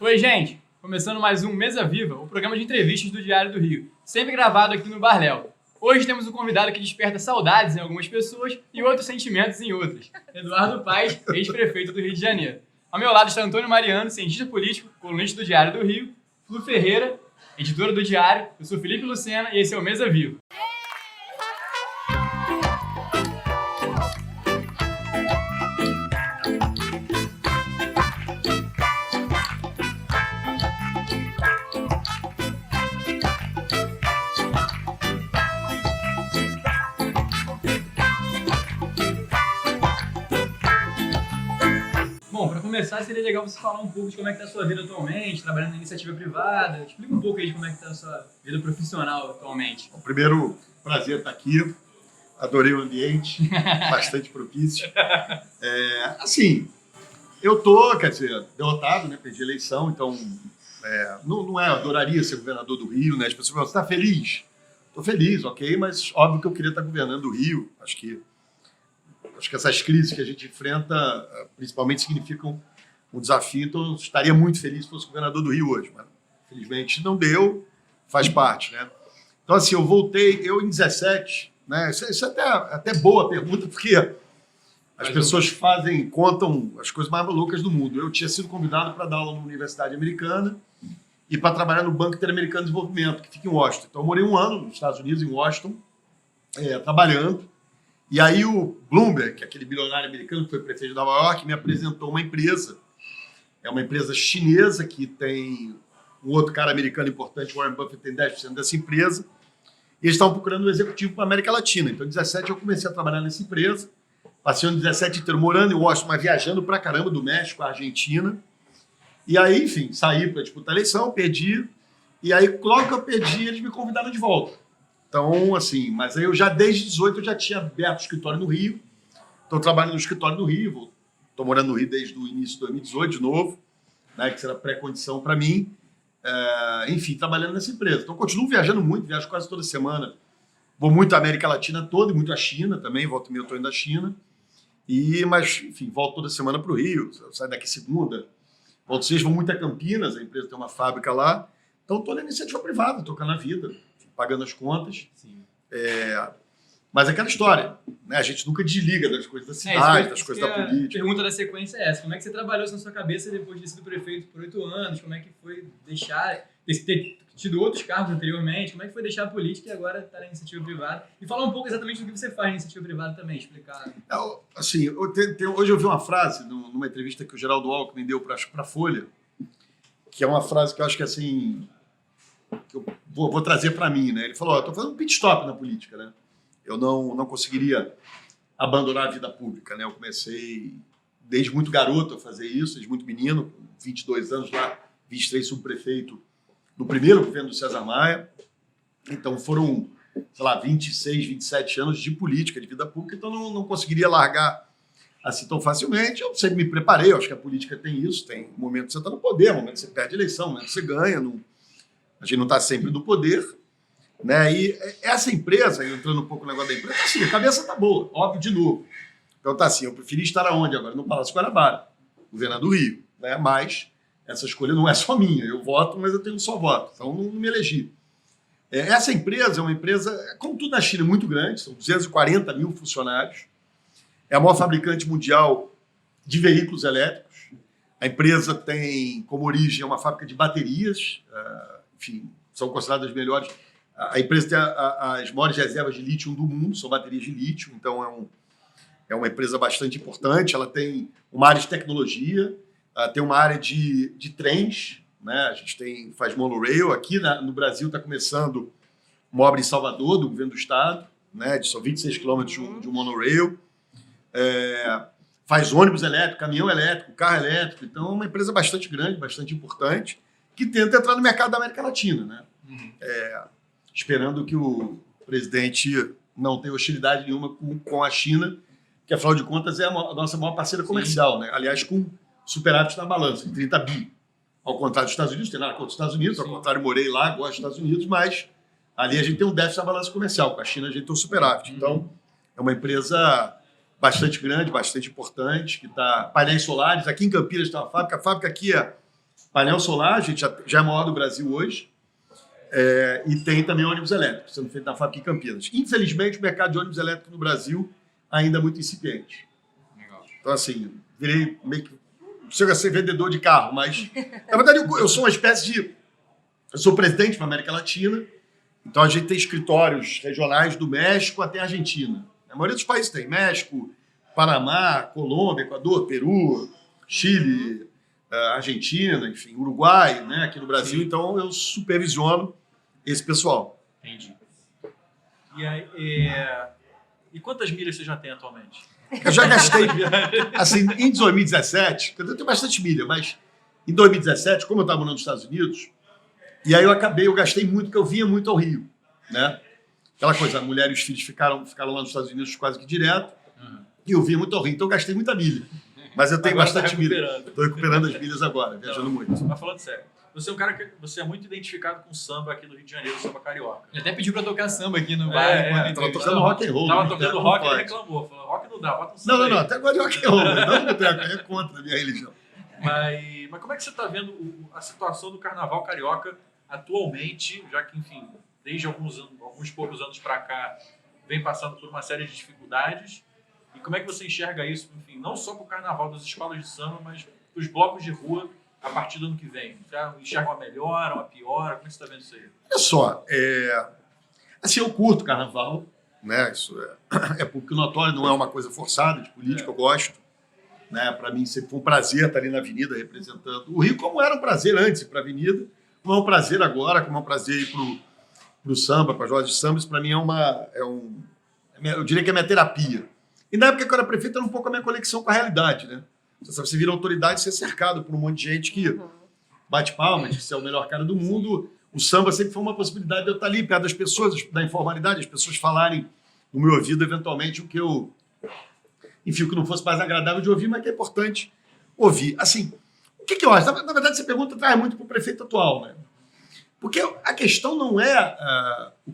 Oi, gente! Começando mais um Mesa Viva, o programa de entrevistas do Diário do Rio, sempre gravado aqui no Bar Léo. Hoje temos um convidado que desperta saudades em algumas pessoas e outros sentimentos em outras. Eduardo Paes, ex-prefeito do Rio de Janeiro. Ao meu lado está Antônio Mariano, cientista político, colunista do Diário do Rio, Flu Ferreira, editora do Diário. Eu sou Felipe Lucena e esse é o Mesa Viva. Bom, para começar, seria legal você falar um pouco de como é que está a sua vida atualmente, trabalhando na iniciativa privada. Explica um pouco aí de como é que está a sua vida profissional atualmente. Bom, primeiro, prazer estar aqui. Adorei o ambiente, bastante propício. Eu tô, derrotado, né? Perdi a eleição, então não adoraria ser governador do Rio, né? As pessoas falam, você está feliz? Estou feliz, ok, mas óbvio que eu queria estar governando o Rio. Acho que essas crises que a gente enfrenta, principalmente, significam um desafio. Então, eu estaria muito feliz se fosse governador do Rio hoje, mas infelizmente não deu, faz parte, né? Então, assim, eu voltei, em 17, né? Isso é até boa pergunta, porque as pessoas contam as coisas mais malucas do mundo. Eu tinha sido convidado para dar aula na Universidade Americana e para trabalhar no Banco Interamericano de Desenvolvimento, que fica em Washington. Então, eu morei um ano nos Estados Unidos, em Washington, trabalhando. E aí o Bloomberg, que é aquele bilionário americano que foi prefeito de Nova York, me apresentou uma empresa. É uma empresa chinesa que tem um outro cara americano importante, Warren Buffett, tem 10% dessa empresa. E eles estavam procurando um executivo para a América Latina. Então, em 17, eu comecei a trabalhar nessa empresa. Passei o 17 inteiro morando em Washington, mas viajando pra caramba do México à Argentina. E aí, enfim, saí para disputar a eleição, perdi. E aí, logo que eu perdi, eles me convidaram de volta. Então, assim, mas aí eu já, desde 18, eu já tinha aberto o escritório no Rio. Estou trabalhando no escritório no Rio. Estou morando no Rio desde o início de 2018, de novo, né, que será pré-condição para mim. Enfim, trabalhando nessa empresa. Então, continuo viajando muito, viajo quase toda semana. Vou muito à América Latina toda e muito à China também. Volta e meia eu estou indo à China. Mas, enfim, volto toda semana para o Rio. Eu saio daqui segunda. Volto sexta, vou muito a Campinas. A empresa tem uma fábrica lá. Então, estou na iniciativa privada, tocando a vida, pagando as contas. Sim. Mas é aquela história, né? A gente nunca desliga das coisas da cidade, das coisas da política. A pergunta da sequência é essa. Como é que você trabalhou isso na sua cabeça depois de ter sido prefeito por 8 anos? Como é que foi ter tido outros cargos anteriormente? Como é que foi deixar a política e agora estar na iniciativa privada? E falar um pouco exatamente do que você faz na iniciativa privada também, explicar. Assim, hoje eu vi uma frase numa entrevista que o Geraldo Alckmin deu para a Folha, que é uma frase que eu acho que assim, que eu vou trazer para mim, né? Ele falou, estou fazendo um pit stop na política, né? Eu não conseguiria abandonar a vida pública, né? Eu comecei desde muito garoto a fazer isso, desde muito menino, com 22 anos lá, 23 subprefeito no primeiro governo do César Maia. Então foram, 26, 27 anos de política, de vida pública, então não conseguiria largar assim tão facilmente. Eu sempre me preparei, eu acho que a política tem isso, tem um momento que você está no poder, um momento que você perde a eleição, um momento que você ganha, a gente não está sempre no poder, né? E essa empresa, entrando um pouco no negócio da empresa, assim, a cabeça tá boa, óbvio, de novo. Então tá assim, eu preferi estar aonde agora? No Palácio Guanabara, governador do Rio, né? Mas essa escolha não é só minha, eu voto, mas eu tenho só voto, então não me elegi. Essa empresa é uma empresa, como tudo na China, muito grande, são 240 mil funcionários, é a maior fabricante mundial de veículos elétricos. A empresa tem como origem uma fábrica de baterias, enfim, são consideradas as melhores. A empresa tem as maiores reservas de lítio do mundo, são baterias de lítio, então é uma empresa bastante importante. Ela tem uma área de tecnologia, tem uma área de trens, né? A gente faz monorail. Aqui no Brasil está começando uma obra em Salvador, do governo do estado, né? São 26 quilômetros de um monorail. Faz ônibus elétrico, caminhão elétrico, carro elétrico. Então é uma empresa bastante grande, bastante importante, que tenta entrar no mercado da América Latina, né? Esperando que o presidente não tenha hostilidade nenhuma com a China, que, afinal de contas, é a nossa maior parceira comercial, né? Aliás, com superávit na balança, em 30 bi. Ao contrário dos Estados Unidos, não tem nada contra os Estados Unidos, ao contrário, morei lá, gosto dos Estados Unidos, mas ali a gente tem um déficit na balança comercial, com a China a gente tem um superávit. Então, é uma empresa bastante grande, bastante importante, que está painéis solares. Aqui em Campinas tem uma fábrica, a fábrica aqui Painel solar, a gente já é maior do Brasil hoje. E tem também ônibus elétrico, sendo feito na fábrica em Campinas. Infelizmente, o mercado de ônibus elétrico no Brasil ainda é muito incipiente. Legal. Então, assim, virei meio que... Chega a ser vendedor de carro, mas... Na verdade, eu sou uma espécie de... Eu sou presidente da América Latina, então a gente tem escritórios regionais do México até a Argentina. A maioria dos países tem. México, Panamá, Colômbia, Equador, Peru, Chile, Argentina, enfim, Uruguai, né, aqui no Brasil. Sim. Então eu supervisiono esse pessoal. Entendi. E quantas milhas você já tem atualmente? Eu já gastei, assim, em 2017, eu tenho bastante milha, mas em 2017, como eu estava morando nos Estados Unidos, e aí eu gastei muito, porque eu vinha muito ao Rio, né? Aquela coisa, a mulher e os filhos ficaram lá nos Estados Unidos quase que direto, e eu vinha muito ao Rio, então eu gastei muita milha. Mas eu tenho Agora bastante milha. Estou recuperando as milhas agora, viajando muito. Mas falando sério, você é um cara que você é muito identificado com samba aqui no Rio de Janeiro, samba carioca. Ele até pediu pra tocar samba aqui no bar. Tava tocando rock and roll. Tava tocando rock e ele reclamou. Falou, rock não dá, bota um samba. Não, até agora de rock and roll. Não, boteco, é contra a minha religião. Mas como é que você está vendo a situação do carnaval carioca atualmente, já que, enfim, desde alguns poucos anos para cá, vem passando por uma série de dificuldades? E como é que você enxerga isso, enfim, não só para o carnaval das escolas de samba, mas para os blocos de rua a partir do ano que vem? Já enxerga uma melhora, uma piora? Como é que você está vendo isso aí? Olha só, assim, eu curto carnaval, né? Isso é porque o notório não é uma coisa forçada de política, eu gosto. Né? Para mim sempre foi um prazer estar ali na avenida representando o Rio, como era um prazer antes ir para a avenida, como é um prazer agora, como é um prazer ir para o samba, para as rodas de samba. Isso para mim eu diria que é minha terapia. E na época que eu era prefeito, era um pouco a minha conexão com a realidade, né? Você vira autoridade, você é cercado por um monte de gente que bate palmas, que você é o melhor cara do mundo. O samba sempre foi uma possibilidade de eu estar ali, perto das pessoas, da informalidade, as pessoas falarem no meu ouvido, eventualmente, o que não fosse mais agradável de ouvir, mas que é importante ouvir. Assim, o que eu acho? Na verdade, essa pergunta traz muito para o prefeito atual, né? Porque a questão não é o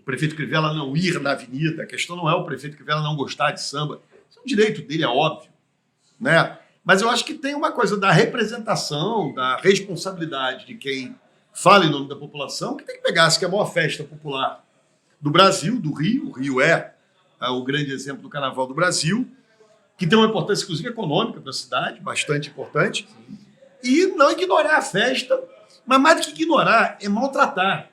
prefeito Crivella não ir na avenida, a questão não é o prefeito Crivella não gostar de samba. Isso é um direito dele, é óbvio, né? Mas eu acho que tem uma coisa da representação, da responsabilidade de quem fala em nome da população, que tem que pegar, se que é a maior festa popular do Brasil, do Rio. O Rio é o grande exemplo do Carnaval do Brasil, que tem uma importância, inclusive, econômica para a cidade, bastante importante, e não ignorar a festa, mas mais do que ignorar, é maltratar.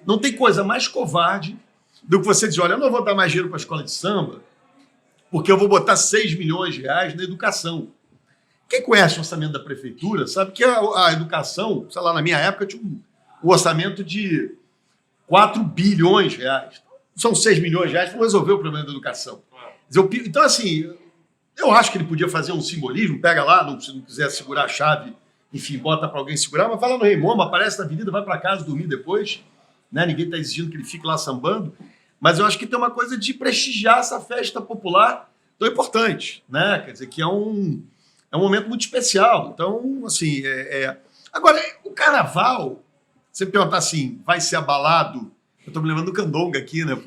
Não tem coisa mais covarde do que você dizer, olha, eu não vou dar mais dinheiro para a escola de samba, porque eu vou botar 6 milhões de reais na educação. Quem conhece o orçamento da prefeitura sabe que a educação, sei lá, na minha época, tinha um orçamento de 4 bilhões de reais. São 6 milhões de reais para resolver o problema da educação. Então, assim, eu acho que ele podia fazer um simbolismo, pega lá, se não quiser segurar a chave, enfim, bota para alguém segurar, mas vai lá no Rei Momo, aparece na avenida, vai para casa dormir depois, né? Ninguém está exigindo que ele fique lá sambando, mas eu acho que tem uma coisa de prestigiar essa festa popular tão importante, né? Quer dizer, que é um momento muito especial. Então, assim, Agora, o carnaval, você me perguntar assim, vai ser abalado? Eu estou me lembrando do Candonga aqui, né?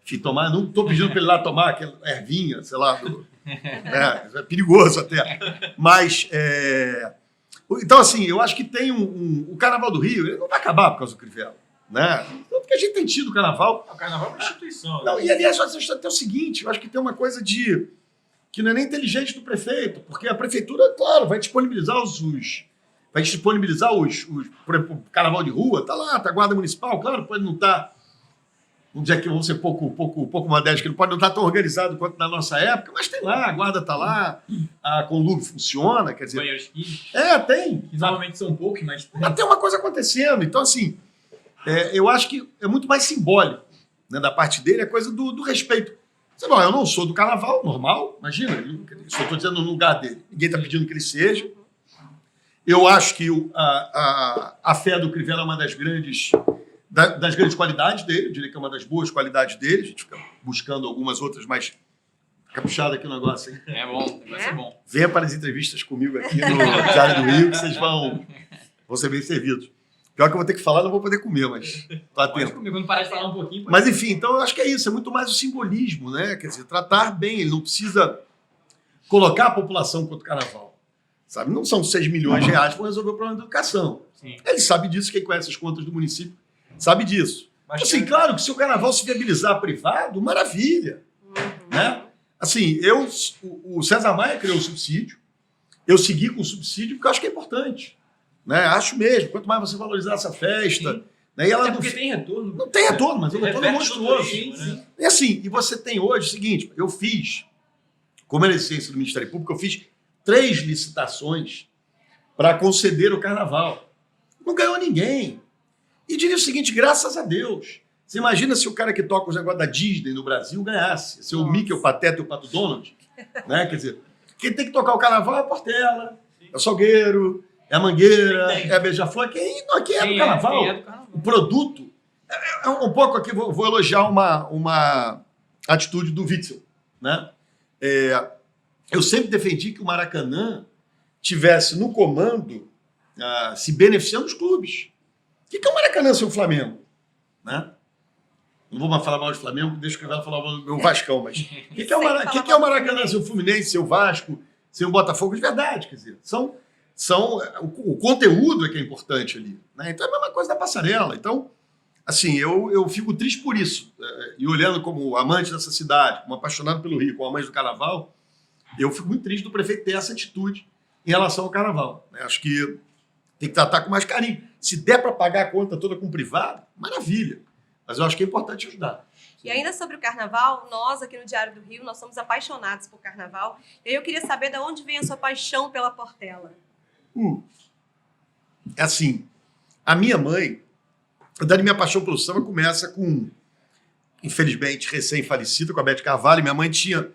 Enfim, não estou pedindo para ele lá tomar aquela ervinha, sei lá, é perigoso até. Mas, então, assim, eu acho que tem o Carnaval do Rio, ele não vai acabar por causa do Crivella, né? Então, porque a gente tem tido o Carnaval. O Carnaval é uma instituição. Não, e, aliás, até o seguinte, eu acho que tem uma coisa que não é nem inteligente do prefeito, porque a prefeitura, claro, vai disponibilizar por exemplo, o Carnaval de rua, tá lá, tá a Guarda Municipal, claro, pode não estar, vamos dizer que vamos ser pouco modésticos, que não pode não estar tão organizado quanto na nossa época, mas tem lá, a Guarda tá lá, a Conlube funciona, quer dizer... Banheiros químicos. Tem. Que normalmente são poucos, mas... Tem uma coisa acontecendo, então assim, eu acho que é muito mais simbólico, né, da parte dele, a coisa do respeito. Eu não sou do carnaval, normal, imagina, só estou dizendo no lugar dele. Ninguém está pedindo que ele seja. Eu acho que a fé do Crivella é uma das grandes qualidades dele, eu diria que é uma das boas qualidades dele. A gente fica buscando algumas outras, mas caprichado aqui o negócio, hein? É bom, vai ser bom. Venha para as entrevistas comigo aqui no Diário do Rio, que vocês vão ser bem servidos. Pior que eu vou ter que falar, não vou poder comer, mas tô atento. Comigo, quando parar de falar um pouquinho... Mas, enfim, então eu acho que é isso, é muito mais o simbolismo, né? Quer dizer, tratar bem, ele não precisa colocar a população contra o carnaval. Sabe? Não são 6 milhões de reais para resolver o problema da educação. Sim. Ele sabe disso, quem conhece as contas do município sabe disso. Mas Assim, claro que se o carnaval se viabilizar privado, maravilha. Né? Assim, o César Maia criou o subsídio, eu segui com o subsídio porque eu acho que é importante. Né? Acho mesmo, quanto mais você valorizar essa festa... Sim. Né? E ela É porque tem retorno. não tem retorno, mas o retorno é Reverte no monstruoso. turismo, né? E assim, e você tem hoje o seguinte, eu fiz, como era ciência do Ministério Público, eu fiz 3 licitações para conceder o carnaval. Não ganhou ninguém. E diria o seguinte, graças a Deus. Você imagina se o cara que toca os negócios da Disney no Brasil ganhasse. Se o Mickey, o Pateta e o Pato Donald. Né? Quer dizer, quem tem que tocar o carnaval é a Portela, é o Salgueiro, é a Mangueira, é a Beija-Flor. Quem é do carnaval? Quem é do carnaval? O produto. Um pouco aqui, vou elogiar uma atitude do Witzel. Né? Eu sempre defendi que o Maracanã tivesse no comando se beneficiando dos clubes. O que é o Maracanã sem o Flamengo? Né? Não vou mais falar mal do Flamengo, deixa o Crivella falar mal do meu Vascão, mas o que é o Maracanã sem o Fluminense, sem o Vasco, sem o Botafogo? De verdade, quer dizer, o conteúdo é que é importante ali. Né? Então é a mesma coisa da passarela. Então, assim, eu fico triste por isso. E olhando como amante dessa cidade, como apaixonado pelo Rio, como amante do carnaval, eu fico muito triste do prefeito ter essa atitude em relação ao carnaval. Né? Acho que tem que tratar com mais carinho. Se der para pagar a conta toda com o privado, maravilha. Mas eu acho que é importante ajudar. E ainda sobre o carnaval, nós aqui no Diário do Rio, nós somos apaixonados por carnaval. E aí eu queria saber de onde vem a sua paixão pela Portela. Assim, a minha mãe, a verdade, minha paixão pelo samba começa com, infelizmente, recém-falecida, com a Beth Carvalho. Minha mãe tinha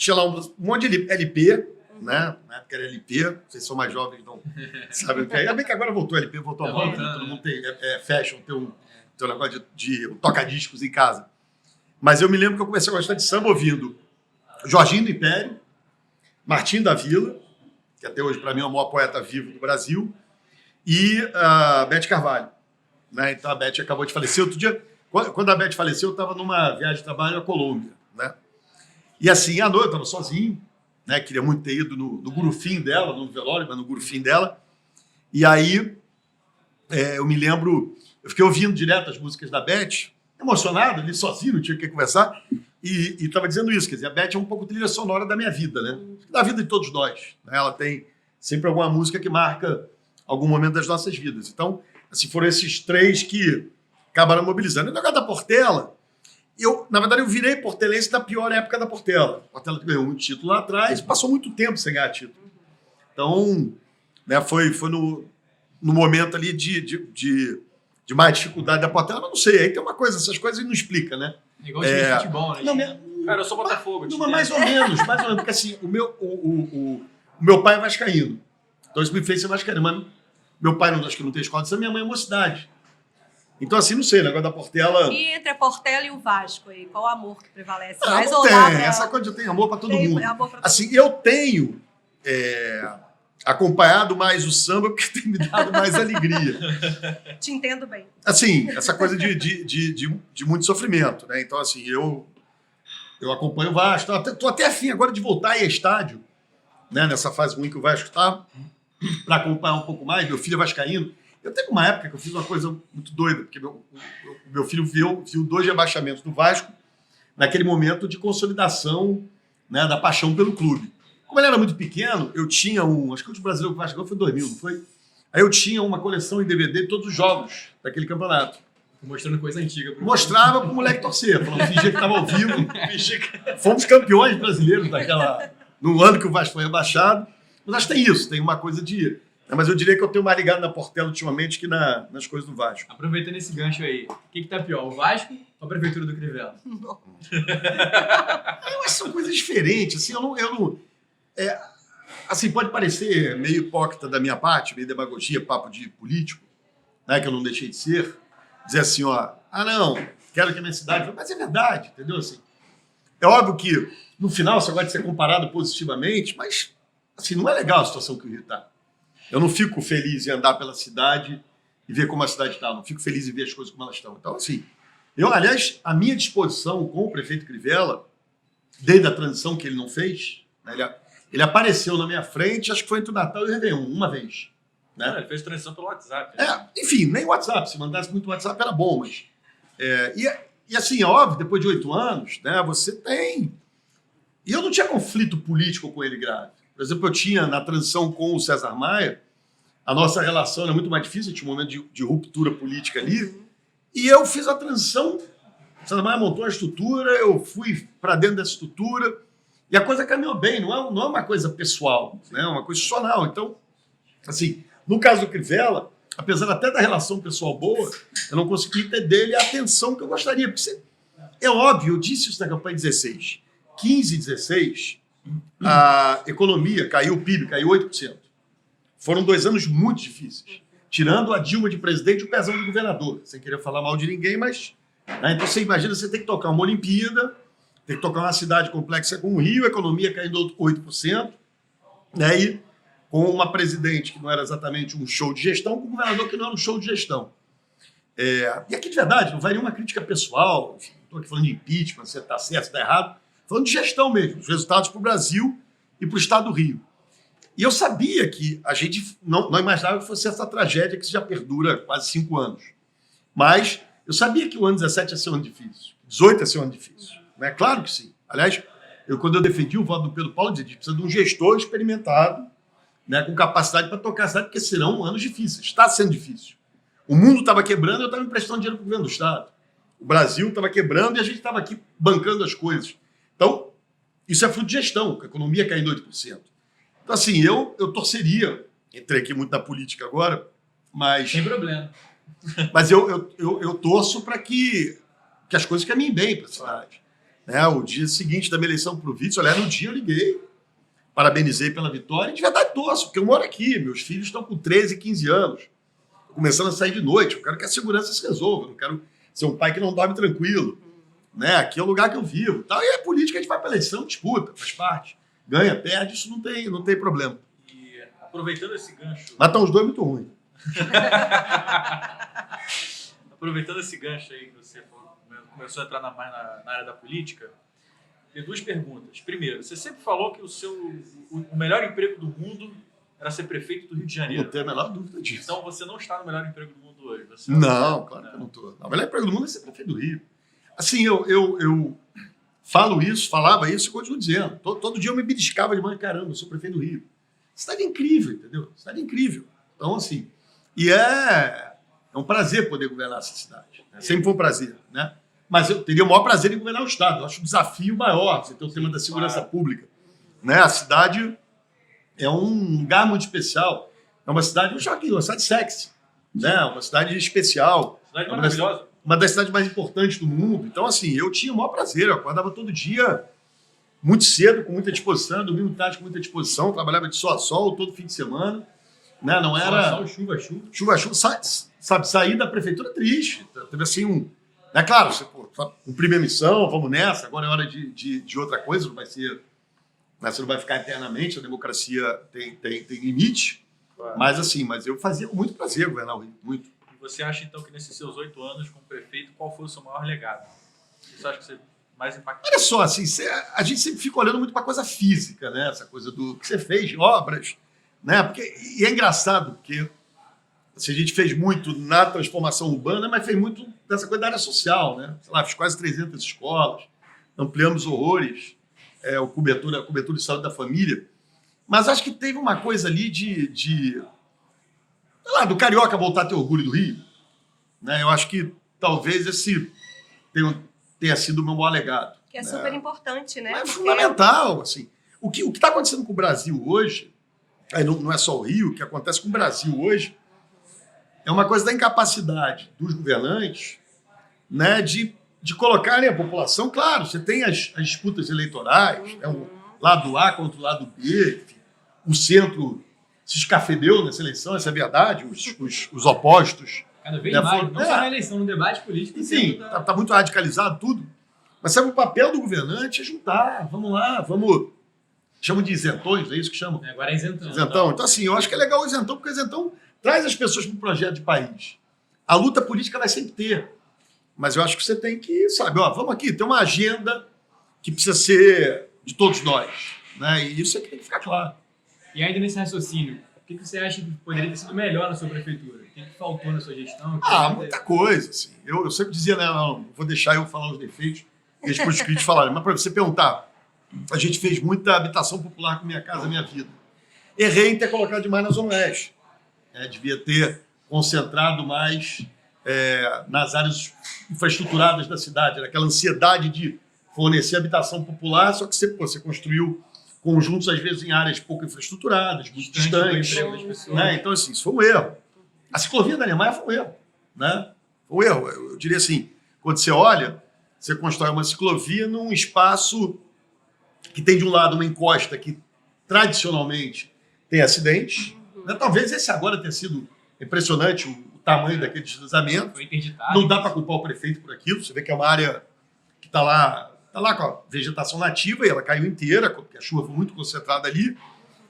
lá um monte de LP, né? Na época era LP, vocês são mais jovens, não sabem o que é. Ainda bem que agora voltou LP, voltou a moda, né? Todo mundo tem fashion, tem um negócio de toca-discos em casa. Mas eu me lembro que eu comecei a gostar de samba ouvindo Jorginho do Império, Martim da Vila, que até hoje para mim é o maior poeta vivo do Brasil, e a Beth Carvalho. Né? Então a Beth acabou de falecer. Outro dia, quando a Beth faleceu, eu estava numa viagem de trabalho na Colômbia. Né? E assim, à noite, eu estava sozinho, né? Queria muito ter ido no gurufim dela, no velório, mas no gurufim dela. E aí, eu me lembro, eu fiquei ouvindo direto as músicas da Beth, emocionado, ali sozinho, não tinha o que conversar, e estava dizendo isso, quer dizer, a Beth é um pouco trilha sonora da minha vida, né? Da vida de todos nós. Né? Ela tem sempre alguma música que marca algum momento das nossas vidas. Então, assim, foram esses 3 que acabaram mobilizando. E o negócio da Portela, na verdade, eu virei portelense na pior época da Portela. A Portela ganhou um título lá atrás, passou muito tempo sem ganhar título. Então, né, foi no momento ali de mais dificuldade da Portela, mas não sei, aí tem uma coisa, essas coisas não explica, né? Igual time de futebol, né? Não, Cara, eu sou Botafogo. não, mais ou menos, porque assim, o meu pai é vascaíno, então isso me fez ser vascaíno, mas meu pai acho que não tem escola de samba, minha mãe é mocidade. Então, assim, não sei, o negócio da Portela... E entre a Portela e o Vasco, aí, qual o amor que prevalece? Não, Mais não ou tem, lá essa coisa eu tenho amor para todo tem mundo. amor pra todo Assim, eu tenho acompanhado mais o samba porque tem me dado mais alegria. Te entendo bem. Assim, essa coisa de muito sofrimento, né? Então, assim, eu acompanho o Vasco. Estou até afim agora de voltar aí a estádio, né? Nessa fase ruim que o Vasco está, para acompanhar um pouco mais. Meu filho é vascaíno. Eu teve uma época que eu fiz uma coisa muito doida, porque meu filho viu 2 rebaixamentos do Vasco naquele momento de consolidação, né, da paixão pelo clube. Como ele era muito pequeno, eu tinha acho que o último brasileiro que o Vasco foi em 2000, não foi? Aí eu tinha uma coleção em DVD de todos os jogos daquele campeonato. Mostrando coisa antiga. Mostrava pro moleque torcer, falando, fingia que estava ao vivo. Fomos campeões brasileiros no ano que o Vasco foi rebaixado. Mas acho que tem isso, tem uma coisa de... Mas eu diria que eu tenho mais ligado na Portela ultimamente que nas coisas do Vasco. Aproveitando esse gancho aí, o que tá pior, o Vasco ou a Prefeitura do Crivella? Eu acho que são coisas diferentes. Assim, eu não assim, pode parecer meio hipócrita da minha parte, meio demagogia, papo de político, né, que eu não deixei de ser, dizer assim, não, quero que a minha cidade... Mas é verdade, entendeu? Assim, é óbvio que, no final, você gosta de ser comparado positivamente, mas assim, não é legal a situação que o Rio está. Eu não fico feliz em andar pela cidade e ver como a cidade está. Eu não fico feliz em ver as coisas como elas estão. Então, assim, aliás, a minha disposição com o prefeito Crivella, desde a transição que ele não fez, né, Ele apareceu na minha frente, acho que foi entre o Natal e o Réveillon, uma vez. Né? Ele fez transição pelo WhatsApp. Né? Enfim, nem o WhatsApp. Se mandasse muito WhatsApp era bom, mas... E assim, é óbvio, depois de 8 anos, né, você tem... E eu não tinha conflito político com ele grave. Por exemplo, eu tinha, na transição com o César Maia, a nossa relação era muito mais difícil, tinha um momento de ruptura política ali, e eu fiz a transição, o César Maia montou a estrutura, eu fui para dentro dessa estrutura, e a coisa caminhou bem, não é uma coisa pessoal, né, é uma coisa institucional. Então, assim, no caso do Crivella, apesar até da relação pessoal boa, eu não consegui ter dele a atenção que eu gostaria, porque é óbvio, eu disse isso na campanha 16, 15 e 16, a economia caiu, o PIB caiu 8%. Foram 2 anos muito difíceis. Tirando a Dilma de presidente e o pezão de governador. Sem querer falar mal de ninguém, mas... Né, então você imagina, você tem que tocar uma Olimpíada, tem que tocar uma cidade complexa como o Rio, a economia caindo 8%, né, e com uma presidente que não era exatamente um show de gestão, com um governador que não era um show de gestão. E aqui, de verdade, não vai nenhuma crítica pessoal, enfim, não estou aqui falando de impeachment, se está certo, se está errado, falando de gestão mesmo, os resultados para o Brasil e para o estado do Rio. E eu sabia que a gente não imaginava que fosse essa tragédia que já perdura quase 5 anos. Mas eu sabia que o ano 17 ia ser um ano difícil, 18 ia ser um ano difícil. Né? Claro que sim. Aliás, quando eu defendi o voto do Pedro Paulo, eu disse, a gente precisa de um gestor experimentado, né, com capacidade para tocar a cidade, porque serão anos difíceis. Está sendo difícil. O mundo estava quebrando, eu estava emprestando dinheiro para o governo do Estado. O Brasil estava quebrando e a gente estava aqui bancando as coisas. Então, isso é fruto de gestão, a economia caindo 8%. Então, assim, eu torceria, entrei aqui muito na política agora, mas... Sem problema. Mas eu torço para que as coisas caminhem bem para a cidade. Né? O dia seguinte da minha eleição para o vice, olha, no dia eu liguei, parabenizei pela vitória, e de verdade torço, porque eu moro aqui, meus filhos estão com 13, 15 anos, começando a sair de noite, eu quero que a segurança se resolva, eu não quero ser um pai que não dorme tranquilo. Né? Aqui é o lugar que eu vivo. Tal. E a política, a gente vai para a eleição, disputa, faz parte. Ganha, perde, isso não tem problema. E aproveitando esse gancho... Mas estão os dois muito ruins. Aproveitando esse gancho aí que você começou a entrar mais na área da política, tem 2 perguntas. Primeiro, você sempre falou que o melhor emprego do mundo era ser prefeito do Rio de Janeiro. Não tenho a menor dúvida disso. Então você não está no melhor emprego do mundo hoje. Não, claro que eu não estou. O melhor emprego do mundo é ser prefeito do Rio. Assim, eu falo isso, falava isso e continuo dizendo. Todo dia eu me beliscava de manhã, caramba, eu sou prefeito do Rio. Cidade incrível, entendeu? Cidade incrível. Então, assim, e é um prazer poder governar essa cidade. Né? Sempre foi um prazer, né? Mas eu teria o maior prazer em governar o Estado. Eu acho um desafio maior, você tem o tema da segurança pública. Né? A cidade é um lugar muito especial. É uma cidade, eu já aqui, uma cidade sexy. Né? Uma cidade especial. Cidade maravilhosa. Uma das cidades mais importantes do mundo. Então, assim, eu tinha o maior prazer. Eu acordava todo dia muito cedo, com muita disposição, domingo tarde com muita disposição, trabalhava de sol a sol, todo fim de semana. Né? Não era... Sol, chuva, chuva. Chuva, chuva. Sabe, sair da prefeitura triste. Teve assim um... É claro, você cumprir minha missão, vamos nessa, agora é hora de outra coisa, não vai ser... Né? Você não vai ficar eternamente, a democracia tem limite. Claro. Mas assim, eu fazia com muito prazer governar o Rio, muito. Você acha, então, que nesses seus 8 anos como prefeito, qual foi o seu maior legado? Você acha que você mais impactou? Olha só, assim, a gente sempre fica olhando muito para a coisa física, né? Essa coisa do que você fez, obras, né? E é engraçado, porque assim, a gente fez muito na transformação urbana, mas fez muito dessa coisa da área social, né? Sei lá, fiz quase 300 escolas, ampliamos horrores, a cobertura de saúde da família. Mas acho que teve uma coisa ali sei lá, do carioca voltar a ter orgulho do Rio. Né? Eu acho que talvez esse tenha sido o meu maior legado. Que é super importante, né? É fundamental. Assim. O que está acontecendo com o Brasil hoje, aí não é só o Rio, o que acontece com o Brasil hoje, é uma coisa da incapacidade dos governantes, né, de colocarem a população. Claro, você tem as disputas eleitorais, o lado A contra o lado B, enfim, o centro se escafedeu nessa eleição, essa é a verdade, os opostos. Cada vez mais, não só na eleição, no debate político. Enfim, está muito radicalizado tudo. Mas sabe, o papel do governante é juntar, vamos lá, chamam de isentões, é isso que chamam? Agora é isentão. Isentão. Então, assim, eu acho que é legal o isentão, porque o isentão traz as pessoas para um projeto de país. A luta política vai sempre ter. Mas eu acho que você tem que, sabe, vamos aqui, tem uma agenda que precisa ser de todos nós. né? E isso é que tem que ficar claro. E ainda nesse raciocínio, o que você acha que poderia ter sido melhor na sua prefeitura? O que faltou na sua gestão? Muita coisa, assim. Eu sempre dizia, né, não vou deixar eu falar os defeitos, deixa os críticos falarem. Mas para você perguntar, a gente fez muita habitação popular com Minha Casa Minha Vida. Errei em ter colocado demais na Zona Oeste. Devia ter concentrado mais nas áreas infraestruturadas da cidade. Era aquela ansiedade de fornecer habitação popular, só que você construiu conjuntos, às vezes, em áreas pouco infraestruturadas, muito distantes. Né? Então, assim, isso foi um erro. A ciclovia da Niemeyer foi um erro. Né? Foi um erro. Eu diria assim, quando você olha, você constrói uma ciclovia num espaço que tem, de um lado, uma encosta que, tradicionalmente, tem acidentes. Né? Talvez esse agora tenha sido impressionante, o tamanho daquele deslizamento. Foi interditado. Não dá para culpar o prefeito por aquilo. Você vê que é uma área que está lá com a vegetação nativa e ela caiu inteira, porque a chuva foi muito concentrada ali.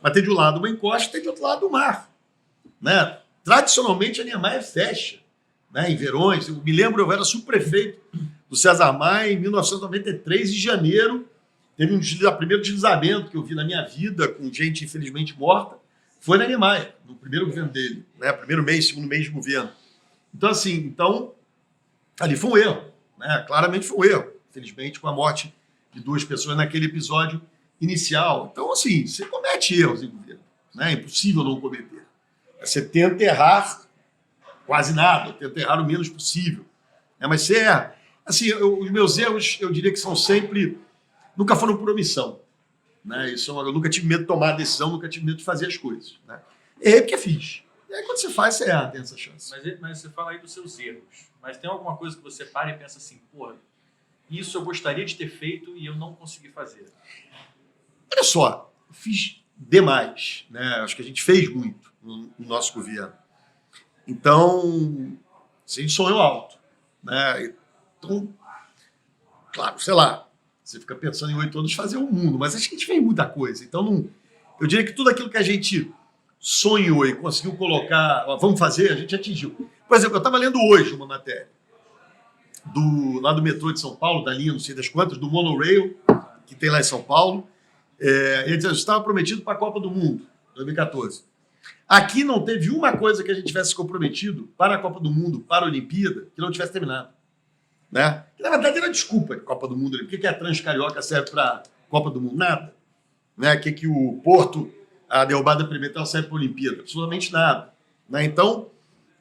Mas tem de um lado uma encosta e tem de outro lado o mar. Né? Tradicionalmente, a Niemeyer fecha. Né? Em Verões, eu me lembro, eu era subprefeito do César Maia em 1993, em janeiro. Teve o primeiro deslizamento que eu vi na minha vida, com gente infelizmente morta, foi na Niemeyer, no primeiro governo dele. Né? Primeiro mês, segundo mês de governo. Então, assim, ali foi um erro. Né? Claramente foi um erro. Infelizmente, com a morte de 2 pessoas naquele episódio inicial. Então, assim, você comete erros em governo. Né? É impossível não cometer. Você tenta errar quase nada, tenta errar o menos possível. Mas você erra. Assim, os meus erros, eu diria que são sempre... Nunca foram por omissão. Né? Eu nunca tive medo de tomar a decisão, nunca tive medo de fazer as coisas. Né? Errei porque fiz. E aí, quando você faz, você erra, tem essa chance. Mas você fala aí dos seus erros. Mas tem alguma coisa que você para e pensa assim, porra, isso eu gostaria de ter feito e eu não consegui fazer? Olha só, eu fiz demais. Né? Acho que a gente fez muito no nosso governo. Então, a gente sonhou alto. Né? Então, claro, sei lá, você fica pensando em 8 anos fazer o mundo, mas acho que a gente fez muita coisa. Então, eu diria que tudo aquilo que a gente sonhou e conseguiu colocar, vamos fazer, a gente atingiu. Por exemplo, eu estava lendo hoje uma matéria lá do metrô de São Paulo, da linha, não sei das quantas, do monorail, que tem lá em São Paulo. Ele dizia, estava prometido para a Copa do Mundo, 2014. Aqui não teve uma coisa que a gente tivesse comprometido para a Copa do Mundo, para a Olimpíada, que não tivesse terminado. Né? Que, na verdade, era desculpa a Copa do Mundo. Por que a Transcarioca serve para a Copa do Mundo? Nada. Né? Que o Porto, a derrubada Pimentel, serve para a Olimpíada? Absolutamente nada. Né? Então,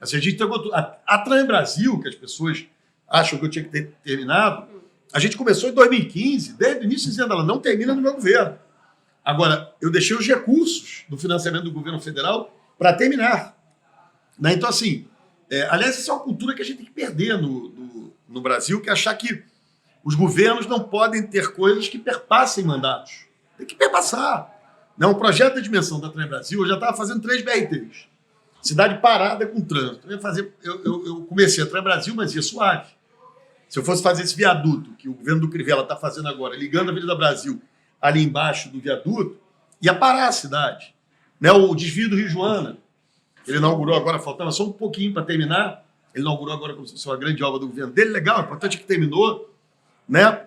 assim, a gente pegou a Tran Brasil, que as pessoas acham que eu tinha que ter terminado, a gente começou em 2015, desde o início dizendo, ela não termina no meu governo. Agora, eu deixei os recursos do financiamento do governo federal para terminar. Né? Então, assim, aliás, essa é uma cultura que a gente tem que perder no Brasil, que é achar que os governos não podem ter coisas que perpassem mandatos. Tem que perpassar. Né? Um projeto de dimensão da Tran Brasil, eu já estava fazendo 3 BRTs. Cidade parada com trânsito. Eu comecei a Tran Brasil, mas ia suave. Se eu fosse fazer esse viaduto, que o governo do Crivella está fazendo agora, ligando a Avenida Brasil ali embaixo do viaduto, ia parar a cidade. Né? O desvio do Rio Joana, ele inaugurou agora, faltava só um pouquinho para terminar, ele inaugurou agora como se fosse uma grande obra do governo dele, legal, o importante é que terminou. Né?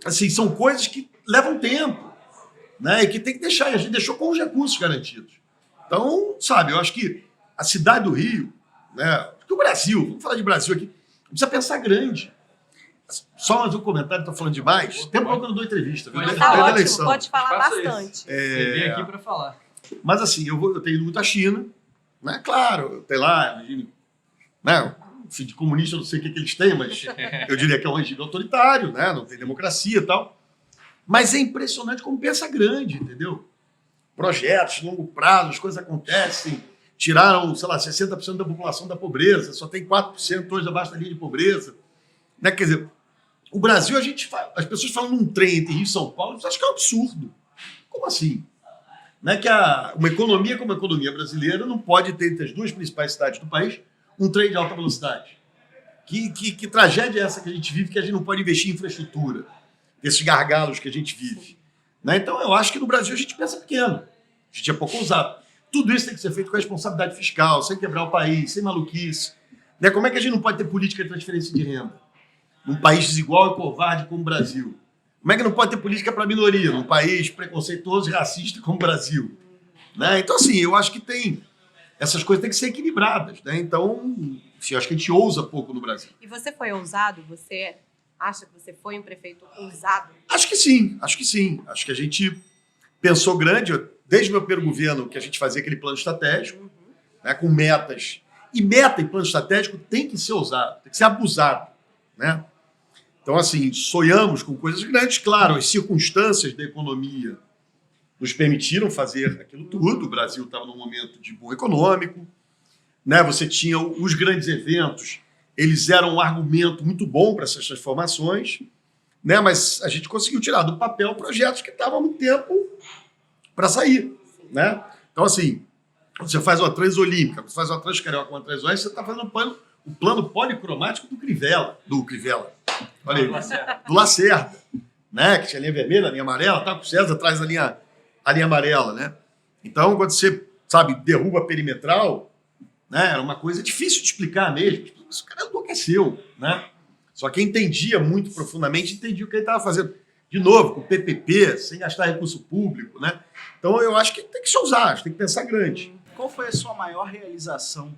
Assim, são coisas que levam tempo, né? E que tem que deixar, e a gente deixou com os recursos garantidos. Então, sabe, eu acho que a cidade do Rio, né? Porque o Brasil, vamos falar de Brasil aqui, precisa pensar grande. Só mais um comentário, estou falando demais. Tem um pouco que eu não dou entrevista. Viu? Tá ótimo, eleição. pode falar Faça bastante. Você veio aqui para falar. Mas assim, eu tenho ido muito à China, né? Claro, tem lá, né? Filho de comunista, eu não sei o que eles têm, mas eu diria que é um regime autoritário, né? Não tem democracia e tal. Mas é impressionante como pensa grande, entendeu? Projetos, longo prazo, as coisas acontecem. Tiraram, sei lá, 60% da população da pobreza, só tem 4% hoje abaixo da linha de pobreza. Né? Quer dizer, o Brasil, as pessoas falam num trem entre Rio e São Paulo, você acha que é um absurdo. Como assim? Né? Que uma economia como a economia brasileira não pode ter entre as 2 principais cidades do país um trem de alta velocidade. Que tragédia é essa que a gente vive, que a gente não pode investir em infraestrutura, esses gargalos que a gente vive. Né? Então, eu acho que no Brasil a gente pensa pequeno, a gente é pouco ousado. Tudo isso tem que ser feito com responsabilidade fiscal, sem quebrar o país, sem maluquice. Né? Como é que a gente não pode ter política de transferência de renda? Num país desigual e covarde como o Brasil. Como é que não pode ter política para minoria num país preconceituoso e racista como o Brasil? Né? Então, assim, eu acho que essas coisas têm que ser equilibradas. Né? Então, assim, eu acho que a gente ousa pouco no Brasil. E você foi ousado? Você acha que você foi um prefeito ousado? Acho que sim, acho que sim. Acho que a gente pensou grande, desde o meu primeiro governo, que a gente fazia aquele plano estratégico, né, com metas. E meta e plano estratégico tem que ser ousado, tem que ser abusado. Né? Então, assim, sonhamos com coisas grandes. Claro, as circunstâncias da economia nos permitiram fazer aquilo tudo. O Brasil estava num momento de boom econômico. Né? Você tinha os grandes eventos, eles eram um argumento muito bom para essas transformações. Né? Mas a gente conseguiu tirar do papel projetos que estavam há muito tempo para sair. Né? Então, assim, quando você faz uma transolímpica, você faz uma transcarioca, uma transoeste, você está fazendo o plano policromático do Crivella. Olha aí, do Lacerda, né? Que tinha a linha vermelha, a linha amarela, tá com o César atrás a linha amarela, né? Então, quando você, sabe, derruba a perimetral, né? Era uma coisa difícil de explicar mesmo. Esse cara enlouqueceu, né? Só quem entendia muito profundamente entendia o que ele estava fazendo. De novo, com o PPP, sem gastar recurso público, né? Então, eu acho que tem que se ousar, tem que pensar grande. Qual foi a sua maior realização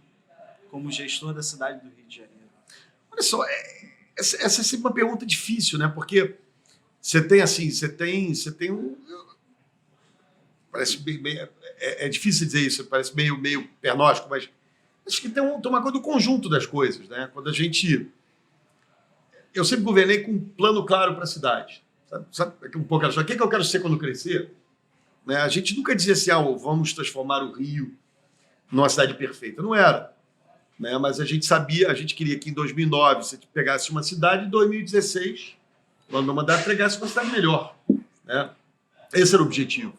como gestor da cidade do Rio de Janeiro? Olha só, essa é sempre uma pergunta difícil, né? Porque você tem um... Parece bem é difícil dizer isso, parece meio pernóstico, mas acho que tem uma coisa do conjunto das coisas, né? Quando eu sempre governei com um plano claro para a cidade. Sabe um pouco o que eu quero ser quando crescer? Né? A gente nunca dizia assim, vamos transformar o Rio numa cidade perfeita. Não era. Né? Mas a gente queria que em 2009 você pegasse uma cidade, em 2016, quando o mandato pegasse uma cidade melhor. Né? Esse era o objetivo.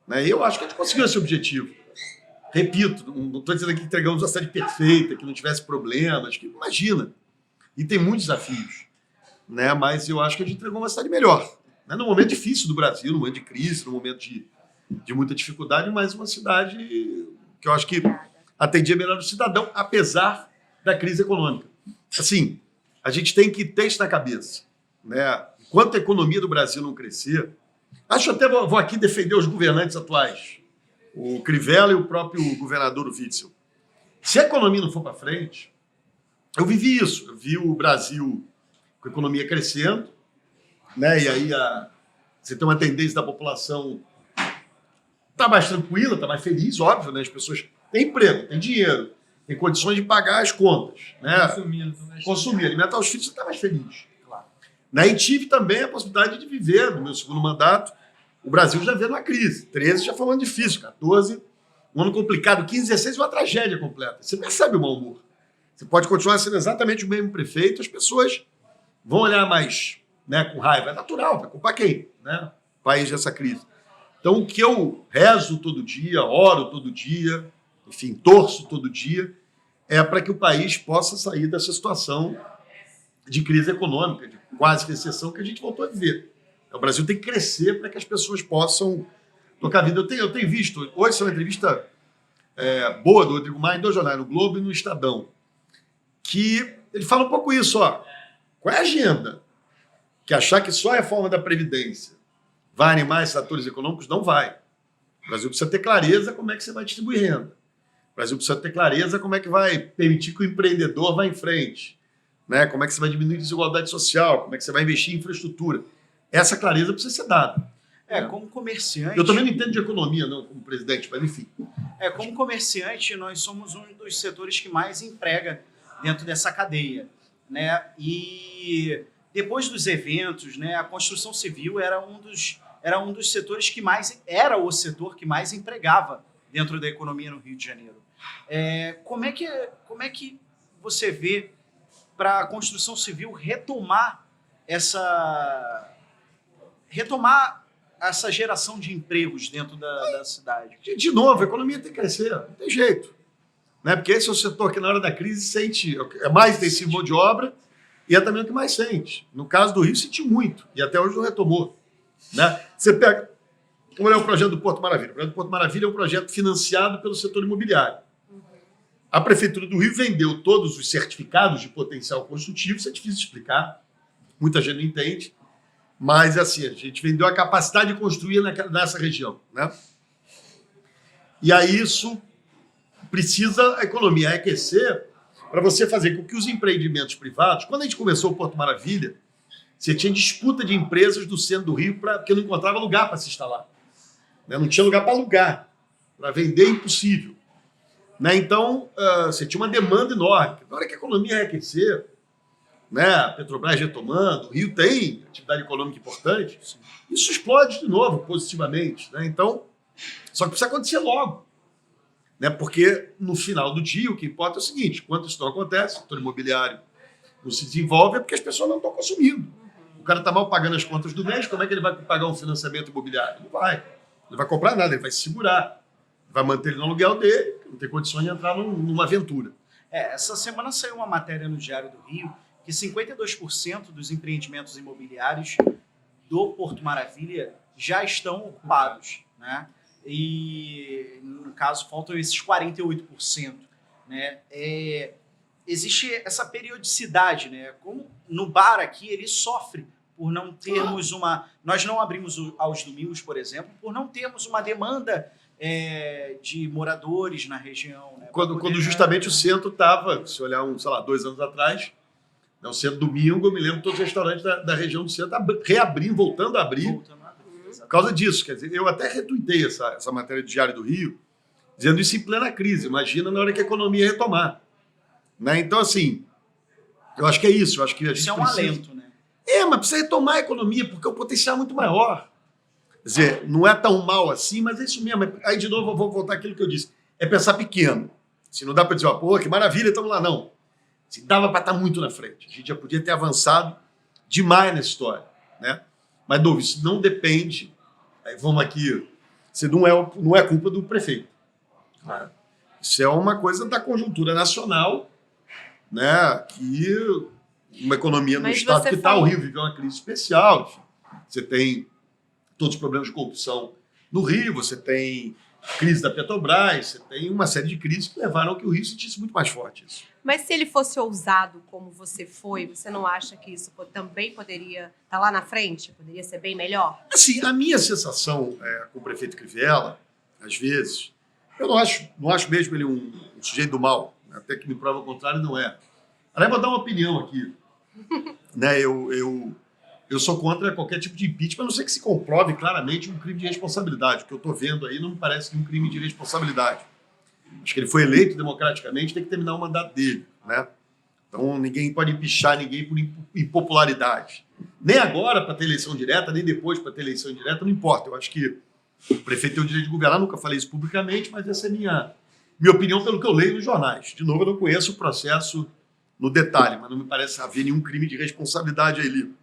Né? E eu acho que a gente conseguiu esse objetivo. Repito, não estou dizendo aqui que entregamos uma cidade perfeita, que não tivesse problemas, que imagina. E tem muitos desafios. Né? Mas eu acho que a gente entregou uma cidade melhor. Né? Num momento difícil do Brasil, num momento de crise, num momento de muita dificuldade, mas uma cidade que eu acho que atendia melhor o cidadão, apesar da crise econômica. Assim, a gente tem que ter isso na cabeça. Né? Enquanto a economia do Brasil não crescer, acho até vou aqui defender os governantes atuais, o Crivella e o próprio governador Witzel. Se a economia não for para frente, eu vivi isso. Eu vi o Brasil com a economia crescendo, né? E aí você tem uma tendência da população estar mais tranquila, estar mais feliz, óbvio, né? As pessoas têm emprego, têm dinheiro, têm condições de pagar as contas, né? Consumir, alimentar os filhos, você está mais feliz. Claro. Né? E tive também a possibilidade de viver, no meu segundo mandato, o Brasil já vendo uma crise. 13 já foi um ano difícil, 14, um ano complicado, 15, 16, uma tragédia completa. Você percebe o mau humor. Você pode continuar sendo exatamente o mesmo prefeito, as pessoas vão olhar mais, né, com raiva. É natural, vai culpar quem? Né? O país dessa crise. Então, o que eu rezo todo dia, oro todo dia, enfim, torço todo dia, é para que o país possa sair dessa situação de crise econômica, de quase recessão que a gente voltou a viver. O Brasil tem que crescer para que as pessoas possam tocar a vida. Eu tenho visto, hoje é uma entrevista boa do Rodrigo Maia em dois jornais, no Globo e no Estadão, que ele fala um pouco isso, qual é a agenda? Que achar que só a reforma da Previdência vai animar esses atores econômicos, não vai. O Brasil precisa ter clareza como é que você vai distribuir renda. O Brasil precisa ter clareza como é que vai permitir que o empreendedor vá em frente. Né? Como é que você vai diminuir a desigualdade social, como é que você vai investir em infraestrutura. Essa clareza precisa ser dada. Como comerciante... Eu também não entendo de economia, não, como presidente, mas enfim. Como comerciante, nós somos um dos setores que mais emprega dentro dessa cadeia. Né? E depois dos eventos, né, a construção civil era um dos setores que mais... Era o setor que mais empregava dentro da economia no Rio de Janeiro. Como é que você vê para a construção civil retomar essa geração de empregos dentro da cidade? De novo, a economia tem que crescer, não tem jeito. Né? Porque esse é o setor que na hora da crise sente, é mais intensivo mão de obra e é também o que mais sente. No caso do Rio, sentiu muito e até hoje não retomou. Né? Você pega, vamos olhar o projeto do Porto Maravilha. O projeto do Porto Maravilha é um projeto financiado pelo setor imobiliário. A Prefeitura do Rio vendeu todos os certificados de potencial construtivo, isso é difícil de explicar, muita gente não entende. Mas, assim, a gente vendeu a capacidade de construir nessa região, né? E aí isso precisa a economia aquecer para você fazer com que os empreendimentos privados... Quando a gente começou o Porto Maravilha, você tinha disputa de empresas do centro do Rio porque não encontrava lugar para se instalar. Né? Não tinha lugar para alugar. Para vender, impossível. Né? Então, você tinha uma demanda enorme. Na hora que a economia aquecer, né? A Petrobras retomando, o Rio tem atividade econômica importante, isso explode de novo positivamente. Né? Então, só que precisa acontecer logo. Né? Porque no final do dia o que importa é o seguinte: quando isso não acontece, o setor imobiliário não se desenvolve, é porque as pessoas não estão consumindo. O cara está mal pagando as contas do mês, como é que ele vai pagar um financiamento imobiliário? Não vai. Ele não vai comprar nada, ele vai se segurar. Vai manter ele no aluguel dele, não tem condições de entrar numa aventura. Essa semana saiu uma matéria no Diário do Rio que 52% dos empreendimentos imobiliários do Porto Maravilha já estão ocupados, né? E, no caso, faltam esses 48%. Né? Existe essa periodicidade, né? Como no bar aqui, ele sofre por não termos Nós não abrimos aos domingos, por exemplo, por não termos uma demanda de moradores na região. Né? Quando justamente o centro estava, se olhar 2 anos atrás, né, o centro domingo, eu me lembro todos os restaurantes da região do centro reabrindo, voltando a abrir. Por causa disso. Quer dizer, eu até retuitei essa matéria do Diário do Rio, dizendo isso em plena crise. Imagina na hora que a economia retomar. Né? Então, assim, eu acho que é isso. Eu acho que a gente isso é um precisa... alento, né? Mas precisa retomar a economia, porque o potencial é muito maior. Quer dizer, não é tão mal assim, mas é isso mesmo. Aí, de novo, eu vou voltar àquilo que eu disse. É pensar pequeno. Se não dá para dizer, pô, que maravilha, estamos lá, não. Se dava para estar muito na frente. A gente já podia ter avançado demais nessa história. Né? Mas, Dove, isso não depende... Aí vamos aqui... Isso não é culpa do prefeito. Né? Isso é uma coisa da conjuntura nacional, né? Que uma economia no estado que está, o Rio viveu uma crise especial. Enfim. Você tem todos os problemas de corrupção no Rio, você tem a crise da Petrobras, você tem uma série de crises que levaram a que o Rio sentisse muito mais forte isso. Mas se ele fosse ousado como você foi, você não acha que isso também poderia estar lá na frente? Poderia ser bem melhor? Assim, a minha sensação com o prefeito Crivella, às vezes, eu não acho mesmo ele um sujeito do mal, até que me prova o contrário, não é. Aliás, vou dar uma opinião aqui. Né, eu sou contra qualquer tipo de impeachment, a não ser que se comprove claramente um crime de responsabilidade. O que eu estou vendo aí não me parece um crime de responsabilidade. Acho que ele foi eleito democraticamente, tem que terminar o mandato dele. Né? Então, ninguém pode empichar ninguém por impopularidade. Nem agora para ter eleição direta, nem depois para ter eleição indireta, não importa. Eu acho que o prefeito tem o direito de governar, nunca falei isso publicamente, mas essa é minha opinião pelo que eu leio nos jornais. De novo, eu não conheço o processo no detalhe, mas não me parece haver nenhum crime de responsabilidade ali.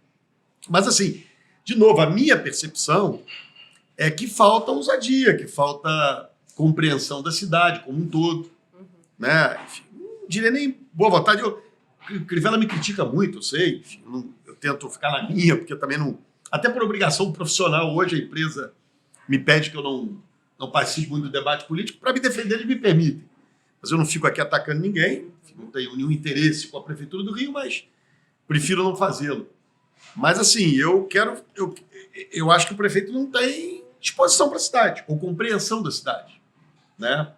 Mas, assim, de novo, a minha percepção é que falta ousadia, que falta compreensão da cidade como um todo. Né? Enfim, não diria nem boa vontade. O Crivella me critica muito, eu sei. Enfim, eu tento ficar na minha, porque eu também não... Até por obrigação profissional, hoje a empresa me pede que eu não participe muito do debate político. Para me defender, eles me permitem. Mas eu não fico aqui atacando ninguém, não tenho nenhum interesse com a Prefeitura do Rio, mas prefiro não fazê-lo. Mas, assim, eu acho que o prefeito não tem disposição para a cidade, ou compreensão da cidade. Né?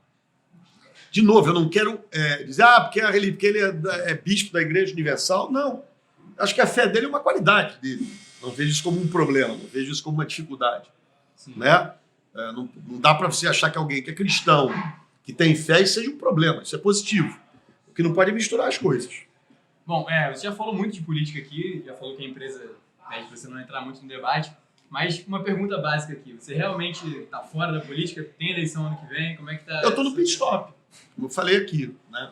De novo, eu não quero dizer, porque ele é bispo da Igreja Universal. Não. Acho que a fé dele é uma qualidade dele. Não vejo isso como um problema, não vejo isso como uma dificuldade. Né? Não dá para você achar que alguém que é cristão, que tem fé, isso seja um problema. Isso é positivo. O que não pode misturar as coisas. Bom, você já falou muito de política aqui, já falou que a empresa pede para você não entrar muito no debate, mas uma pergunta básica aqui. Você realmente está fora da política? Tem eleição ano que vem? Como é que tá? Eu estou no pit stop, como eu falei aqui. Né?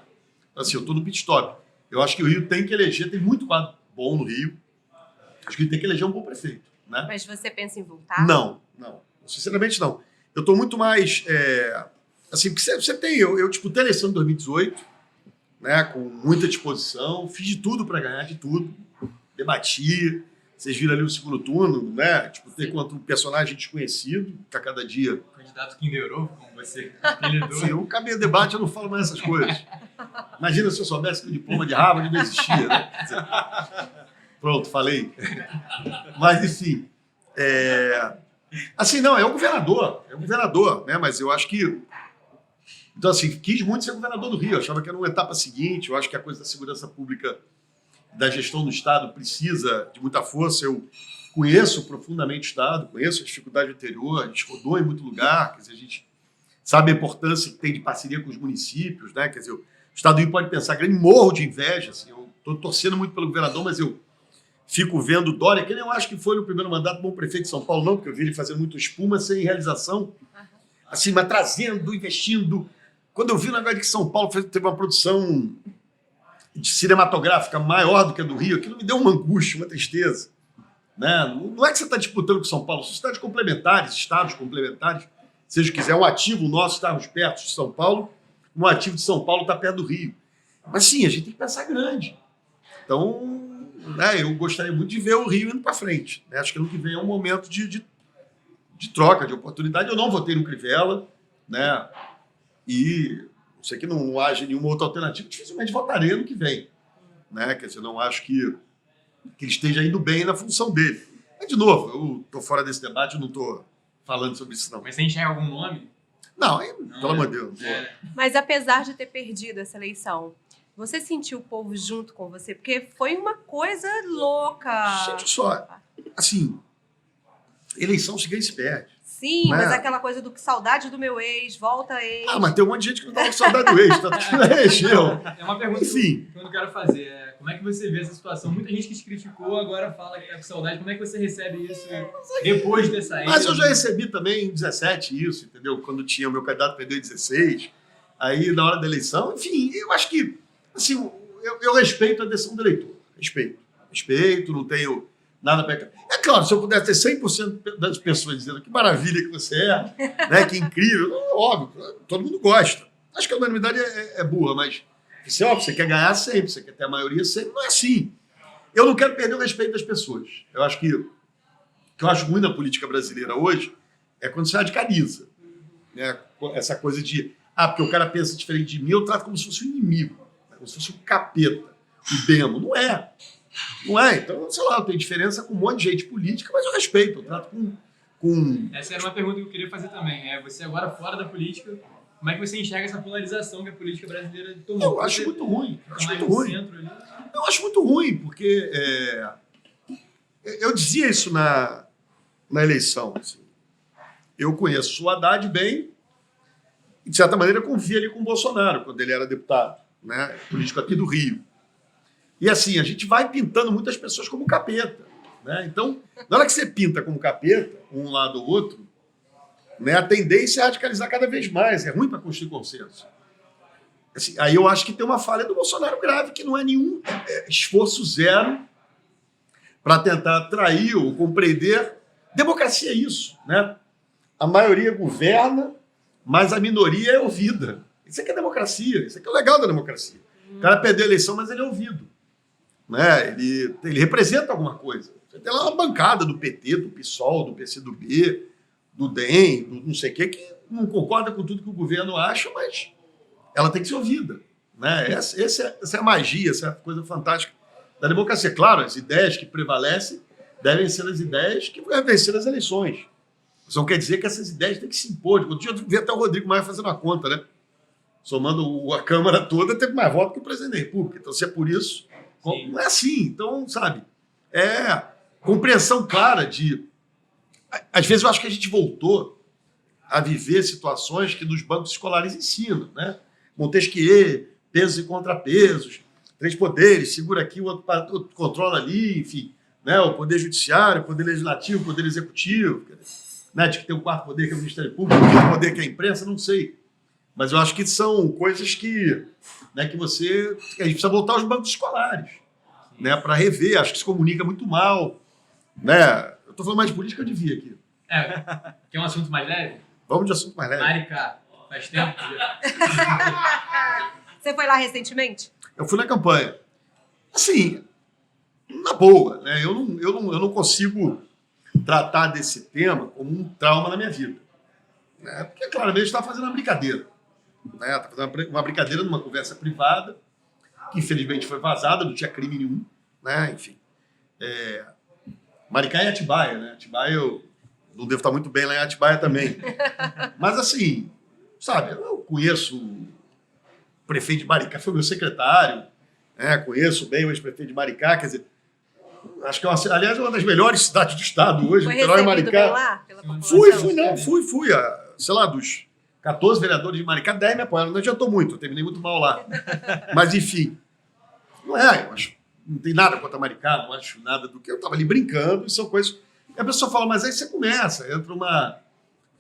Assim, eu estou no pit stop. Eu acho que o Rio tem que eleger, tem muito quadro bom no Rio. Acho que ele tem que eleger um bom prefeito. Né? Mas você pensa em voltar? Não. Sinceramente, não. Eu estou muito mais... assim, porque você tem... Eu disputei a eleição de 2018, né, com muita disposição, fiz de tudo para ganhar, de tudo. Debati. Vocês viram ali o segundo turno, né? Disputei contra um personagem desconhecido, que a cada dia... O candidato Kinder Ovo, como você apelidou. Sim, eu acabei o debate, eu não falo mais essas coisas. Imagina se eu soubesse que o diploma de Harvard não existia, né? Pronto, falei. Mas, enfim, assim, não, é o governador, né? Mas eu acho que... Então, assim, quis muito ser governador do Rio, eu achava que era uma etapa seguinte, eu acho que a coisa da segurança pública, da gestão do Estado precisa de muita força, eu conheço profundamente o Estado, conheço a dificuldade do interior, a gente rodou em muito lugar, quer dizer, a gente sabe a importância que tem de parceria com os municípios, né? Quer dizer, o Estado do Rio pode pensar grande, morro de inveja, assim, eu estou torcendo muito pelo governador, mas eu fico vendo o Dória, que eu acho que foi no primeiro mandato bom prefeito de São Paulo, não, porque eu vi ele fazer muito espuma sem realização, assim, mas trazendo, investindo. Quando eu vi na verdade que São Paulo teve uma produção cinematográfica maior do que a do Rio, aquilo me deu uma angústia, uma tristeza. Né? Não é que você está disputando com São Paulo, são cidades complementares, estados complementares. Se você quiser, um ativo nosso estarmos perto de São Paulo, um ativo de São Paulo está perto do Rio. Mas sim, a gente tem que pensar grande. Então, né, eu gostaria muito de ver o Rio indo para frente. Né? Acho que ano que vem é um momento de troca, de oportunidade. Eu não votei no Crivella, né? E não sei que não haja nenhuma outra alternativa, dificilmente votarei ano que vem. Né? Quer dizer, não acho que ele esteja indo bem na função dele. Mas, de novo, eu estou fora desse debate, eu não estou falando sobre isso, não. Mas você enxerga algum nome? Não, pelo amor de Deus. Mas apesar de ter perdido essa eleição, você sentiu o povo junto com você? Porque foi uma coisa louca. Gente, só, assim, eleição se ganha e se perde. Sim, Né? mas aquela coisa do que saudade do meu ex, volta ex. Ah, mas tem um monte de gente que não tá com saudade do ex, tá tudo região. É uma pergunta Enfim. que eu não quero fazer. Como é que você vê essa situação? Muita gente que te criticou agora fala que tá com saudade. Como é que você recebe isso depois de ter saído? Mas eu já recebi também em 17 isso, entendeu? Quando tinha o meu candidato perdeu em 16, aí na hora da eleição, enfim, eu acho que, assim, eu respeito a decisão do eleitor. Respeito, não tenho nada para... É claro, se eu pudesse ter 100% das pessoas dizendo que maravilha que você é, né, que incrível, óbvio, todo mundo gosta. Acho que a unanimidade é boa, mas você quer ganhar sempre, você quer ter a maioria sempre, não é assim. Eu não quero perder o respeito das pessoas. Eu acho que o que eu acho ruim na política brasileira hoje é quando se radicaliza. Né? Essa coisa de, porque o cara pensa diferente de mim, eu trato como se fosse um inimigo, né? Como se fosse um capeta, um demo. Não é. Não é. Então, sei lá, eu tenho diferença com um monte de gente política, mas eu respeito, eu trato com... Essa era uma pergunta que eu queria fazer também. Você agora fora da política, como é que você enxerga essa polarização que a política brasileira tomou? Eu acho muito ruim. Eu acho muito ruim, porque eu dizia isso na eleição. Assim. Eu conheço o Haddad bem e, de certa maneira, confia ali com o Bolsonaro, quando ele era deputado, né, político aqui do Rio. E assim, a gente vai pintando muitas pessoas como capeta. Né? Então, na hora que você pinta como capeta, um lado ou outro, né, a tendência é radicalizar cada vez mais. É ruim para construir consenso. Assim, aí eu acho que tem uma falha do Bolsonaro grave, que não é nenhum esforço zero para tentar atrair ou compreender. Democracia é isso. Né? A maioria governa, mas a minoria é ouvida. Isso aqui é democracia, isso aqui é o legal da democracia. O cara perdeu a eleição, mas ele é ouvido. Né? Ele representa alguma coisa. Você tem lá uma bancada do PT, do PSOL, do PCdoB, do DEM, do não sei o quê, que não concorda com tudo que o governo acha, mas ela tem que ser ouvida. Né? Essa é a magia, essa é a coisa fantástica da democracia. Claro, as ideias que prevalecem devem ser as ideias que vão vencer as eleições. Isso não quer dizer que essas ideias têm que se impor. Outro dia eu vi até o Rodrigo Maia fazendo a conta, né? Somando a Câmara toda, teve mais voto que o presidente da República. Então, se é por isso, sim, não é assim. Então, sabe, é compreensão clara de... Às vezes eu acho que a gente voltou a viver situações que nos bancos escolares ensinam, né? Montesquieu, pesos e contrapesos, 3 poderes, segura aqui, o outro controla ali, enfim, né? O poder judiciário, o poder legislativo, o poder executivo, né? De que tem o 4º poder que é o Ministério Público, o poder que é a imprensa, não sei. Mas eu acho que são coisas que, né, que a gente precisa voltar aos bancos escolares, né, para rever. Acho que se comunica muito mal. Né? Eu estou falando mais de política, eu devia aqui. Quer um assunto mais leve? Vamos de assunto mais leve. Maricá, faz tempo. Você foi lá recentemente? Eu fui na campanha. Assim, na boa, né? Eu não consigo tratar desse tema como um trauma na minha vida. Né? Porque claramente está fazendo uma brincadeira. Né? Está fazendo uma brincadeira numa conversa privada, que infelizmente foi vazada, não tinha crime nenhum. Né? Enfim. Maricá e Atibaia, né? Atibaia eu não devo estar muito bem lá em Atibaia também. Mas assim, sabe, eu conheço o prefeito de Maricá, foi meu secretário, né? Conheço bem o ex-prefeito de Maricá, quer dizer, acho que aliás, é uma das melhores cidades do estado hoje, Foi Niterói e recebido bem Maricá. lá pela população? Fui. Sei lá, dos 14 vereadores de Maricá, 10 me apoiaram. Não adiantou muito, eu terminei muito mal lá. Mas, enfim, eu acho, não tem nada contra Maricá, não acho nada do que. Eu estava ali brincando, e são coisas. E a pessoa fala, mas aí você começa, entra uma.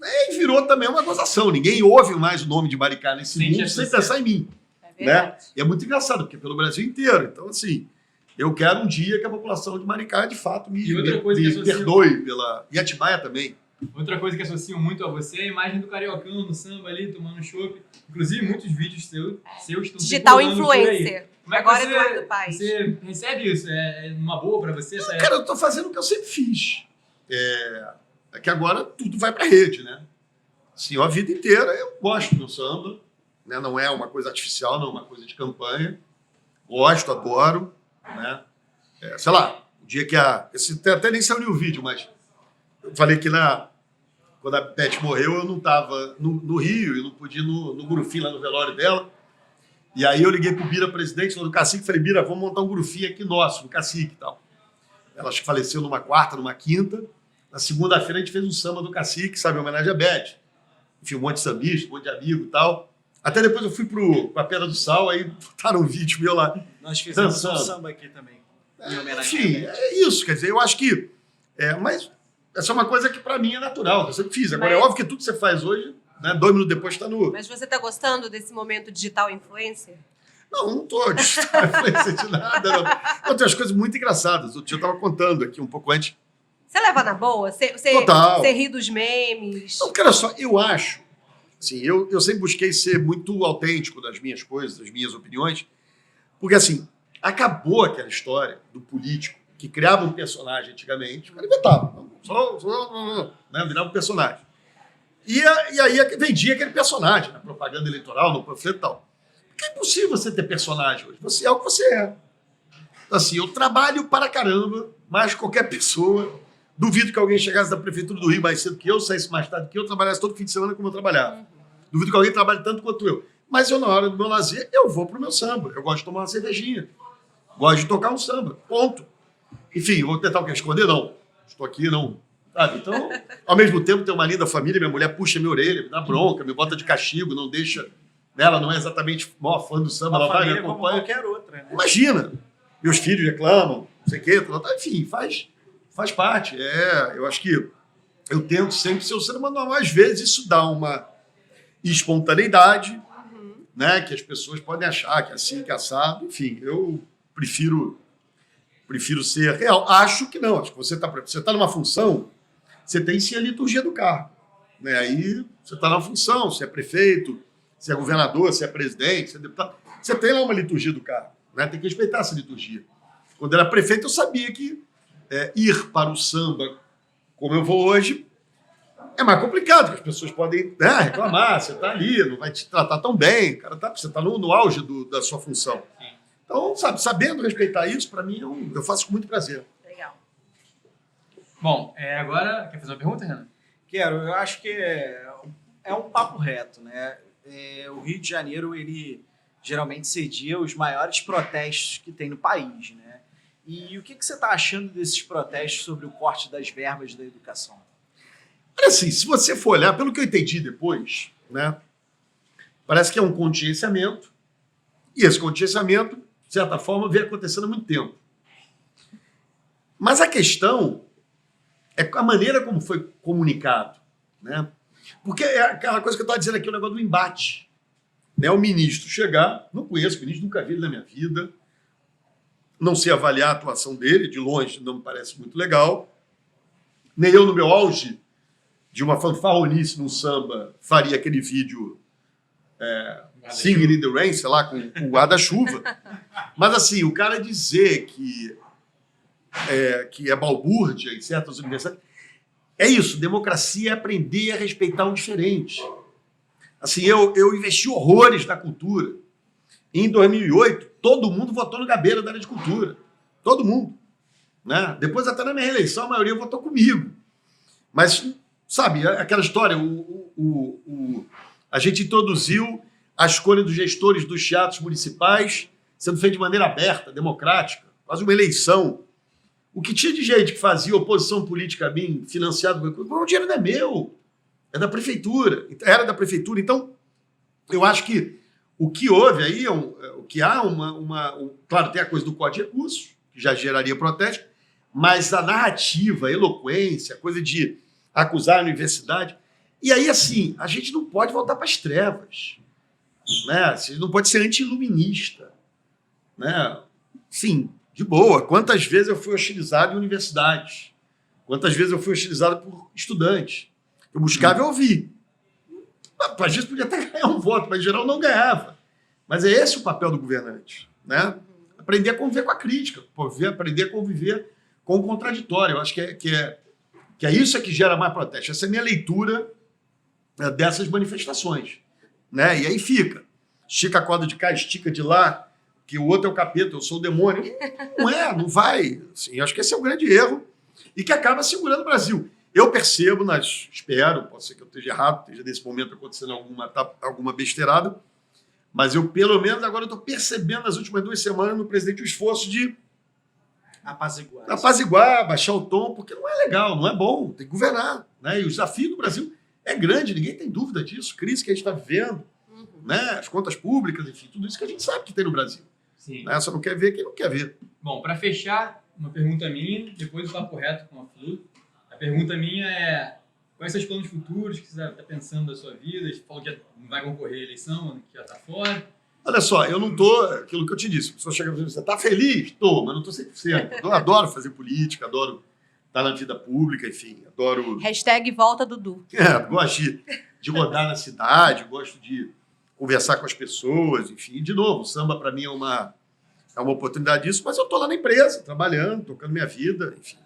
E virou também uma gozação. Ninguém ouve mais o nome de Maricá nesse mundo sem pensar em mim. É verdade. Né? E é muito engraçado, porque é pelo Brasil inteiro. Então, assim, eu quero um dia que a população de Maricá, de fato, me perdoe pela. E Atibaia também. Outra coisa que associam muito a você é a imagem do cariocão no samba ali, tomando chopp. Inclusive, muitos vídeos seus estão Digital circulando por aí. influencer. Como é que Agora Eduardo Paes. você recebe isso? É uma boa pra você? Cara, eu tô fazendo o que eu sempre fiz. É que agora tudo vai pra rede, né? Assim, a vida inteira eu gosto do meu samba, né? Não é uma coisa artificial, não é uma coisa de campanha. Gosto, adoro, né? Sei lá, o dia que até nem saiu o vídeo, mas eu falei que quando a Beth morreu, eu não estava no Rio, eu não podia ir no Gurufim, lá no velório dela. E aí eu liguei pro Bira, presidente do Cacique, e falei, Bira, vamos montar um Gurufim aqui nosso, no Cacique e tal. Ela acho que faleceu numa quarta, numa quinta. Na segunda-feira a gente fez um samba do Cacique, sabe, em homenagem a Beth. Enfim, um monte de sambista, um monte de amigo e tal. Até depois eu fui pra Pedra do Sal, aí botaram um vídeo meu lá. Nós fizemos um dançando. samba aqui também, em homenagem Enfim, a Beth. é isso, quer dizer, eu acho que... mas essa é uma coisa que pra mim é natural, que eu sempre fiz. Agora, Mas- é óbvio que tudo que você faz hoje, né, 2 minutos depois está no... Mas você tá gostando desse momento digital influencer? Não tô influência de nada, não. Não, tem umas coisas muito engraçadas. Outro dia eu tava contando aqui um pouco antes. Você leva na boa? Total. Você ri dos memes? Não, cara, só, eu acho, assim, eu sempre busquei ser muito autêntico das minhas coisas, das minhas opiniões, porque, assim, acabou aquela história do político que criava um personagem antigamente, o cara inventava, né, virava um personagem. E aí vendia aquele personagem na propaganda eleitoral, no panfleto e tal. Porque é impossível você ter personagem hoje, você é o que você é. Então, assim, eu trabalho para caramba, mais que qualquer pessoa. Duvido que alguém chegasse da Prefeitura do Rio mais cedo que eu, saísse mais tarde que eu, trabalhasse todo fim de semana como eu trabalhava. Duvido que alguém trabalhe tanto quanto eu. Mas eu, na hora do meu lazer, eu vou pro meu samba. Eu gosto de tomar uma cervejinha. Gosto de tocar um samba. Ponto. Enfim, vou tentar o quê? Esconder? Não. Estou aqui, não. Sabe? Então, ao mesmo tempo, tenho uma linda família, minha mulher puxa minha orelha, me dá bronca, me bota de castigo, não deixa... Ela não é exatamente maior fã do samba, Uma ela vai, me família como acompanha. qualquer outra, né? Imagina, meus filhos reclamam, não sei o quê, enfim, faz parte. Eu acho que eu tento sempre ser o ser humano normal. Às vezes isso dá uma espontaneidade, né, que as pessoas podem achar que é assim, que é assado. Enfim, eu prefiro ser real. Acho que não, acho que você tá numa função, você tem sim a liturgia do cargo. Né? Aí você está na função, você é prefeito, você é você é presidente, você é deputado, você tem lá uma liturgia do cargo, né? Tem que respeitar essa liturgia. Quando eu era prefeito, eu sabia que ir para o samba, como eu vou hoje, é mais complicado, porque as pessoas podem reclamar, você está ali, não vai te tratar tão bem, cara, você está no auge da sua função. Então, sabendo respeitar isso, para mim, eu faço com muito prazer. Legal. Bom, agora, quer fazer uma pergunta, Renan? Quero, eu acho que é um papo reto, né? O Rio de Janeiro, ele geralmente cedia os maiores protestos que tem no país, né? E o que você está achando desses protestos sobre o corte das verbas da educação? Olha assim, se você for olhar, pelo que eu entendi depois, né, parece que é um contingenciamento, e esse contingenciamento, de certa forma, vem acontecendo há muito tempo. Mas a questão é a maneira como foi comunicado, né? Porque é aquela coisa que eu estava dizendo aqui, o negócio do embate. Né? O ministro chegar, não conheço o ministro, nunca vi ele na minha vida, não sei avaliar a atuação dele, de longe não me parece muito legal, nem eu no meu auge de uma fanfarronice num samba faria aquele vídeo Singing in the Rain, sei lá, com o guarda-chuva. Mas assim, o cara dizer que é balbúrdia em certas universidades, é isso, democracia é aprender a respeitar o diferente. Assim, eu investi horrores na cultura. Em 2008, todo mundo votou no Gabeira da área de cultura. Todo mundo. Né? Depois, até na minha reeleição, a maioria votou comigo. Mas, sabe, aquela história, a gente introduziu a escolha dos gestores dos teatros municipais sendo feita de maneira aberta, democrática, quase uma eleição. O que tinha de gente que fazia oposição política a mim, financiado o dinheiro não é meu, é da prefeitura, era da prefeitura. Então, eu acho que o que houve aí, o que há claro, tem a coisa do Código de Recursos, que já geraria protesto, mas a narrativa, a eloquência, a coisa de acusar a universidade. E aí, assim, a gente não pode voltar para as trevas. Né? A gente não pode ser anti-iluminista. Né? Sim, de boa. Quantas vezes eu fui hostilizado em universidades? Quantas vezes eu fui hostilizado por estudantes? Eu buscava e ouvir. Às vezes podia até ganhar um voto, mas em geral não ganhava. Mas é esse o papel do governante. Né? Aprender a conviver com a crítica, aprender a conviver com o contraditório. Eu acho que é isso que gera mais protesto. Essa é a minha leitura dessas manifestações. Né? E aí fica. Estica a corda de cá, estica de lá, que o outro é o capeta, eu sou o demônio. Não vai. Assim, eu acho que esse é o grande erro e que acaba segurando o Brasil. Eu percebo, espero, pode ser que eu esteja errado, esteja nesse momento acontecendo alguma besteirada, mas eu, pelo menos, agora estou percebendo nas últimas 2 semanas no presidente o esforço de apaziguar, baixar o tom, porque não é legal, não é bom, tem que governar. Né? E o desafio do Brasil é grande, ninguém tem dúvida disso, crise que a gente está vivendo, né? As contas públicas, enfim, tudo isso que a gente sabe que tem no Brasil. Sim. Né? Só não quer ver quem não quer ver. Bom, para fechar, uma pergunta minha, depois o papo reto com a Flu. A pergunta minha é: quais são os planos futuros que você está pensando da sua vida? Você falou que não vai concorrer à eleição, que já está fora. Olha só, eu não estou, aquilo que eu te disse, a pessoa chega e diz, você está feliz? Estou, mas não estou 100%. Eu adoro fazer política, adoro estar na vida pública, enfim, adoro... #volta Dudu. Gosto de rodar na cidade, gosto de conversar com as pessoas, enfim. De novo, o samba para mim é uma oportunidade disso, mas eu estou lá na empresa, trabalhando, tocando minha vida, enfim.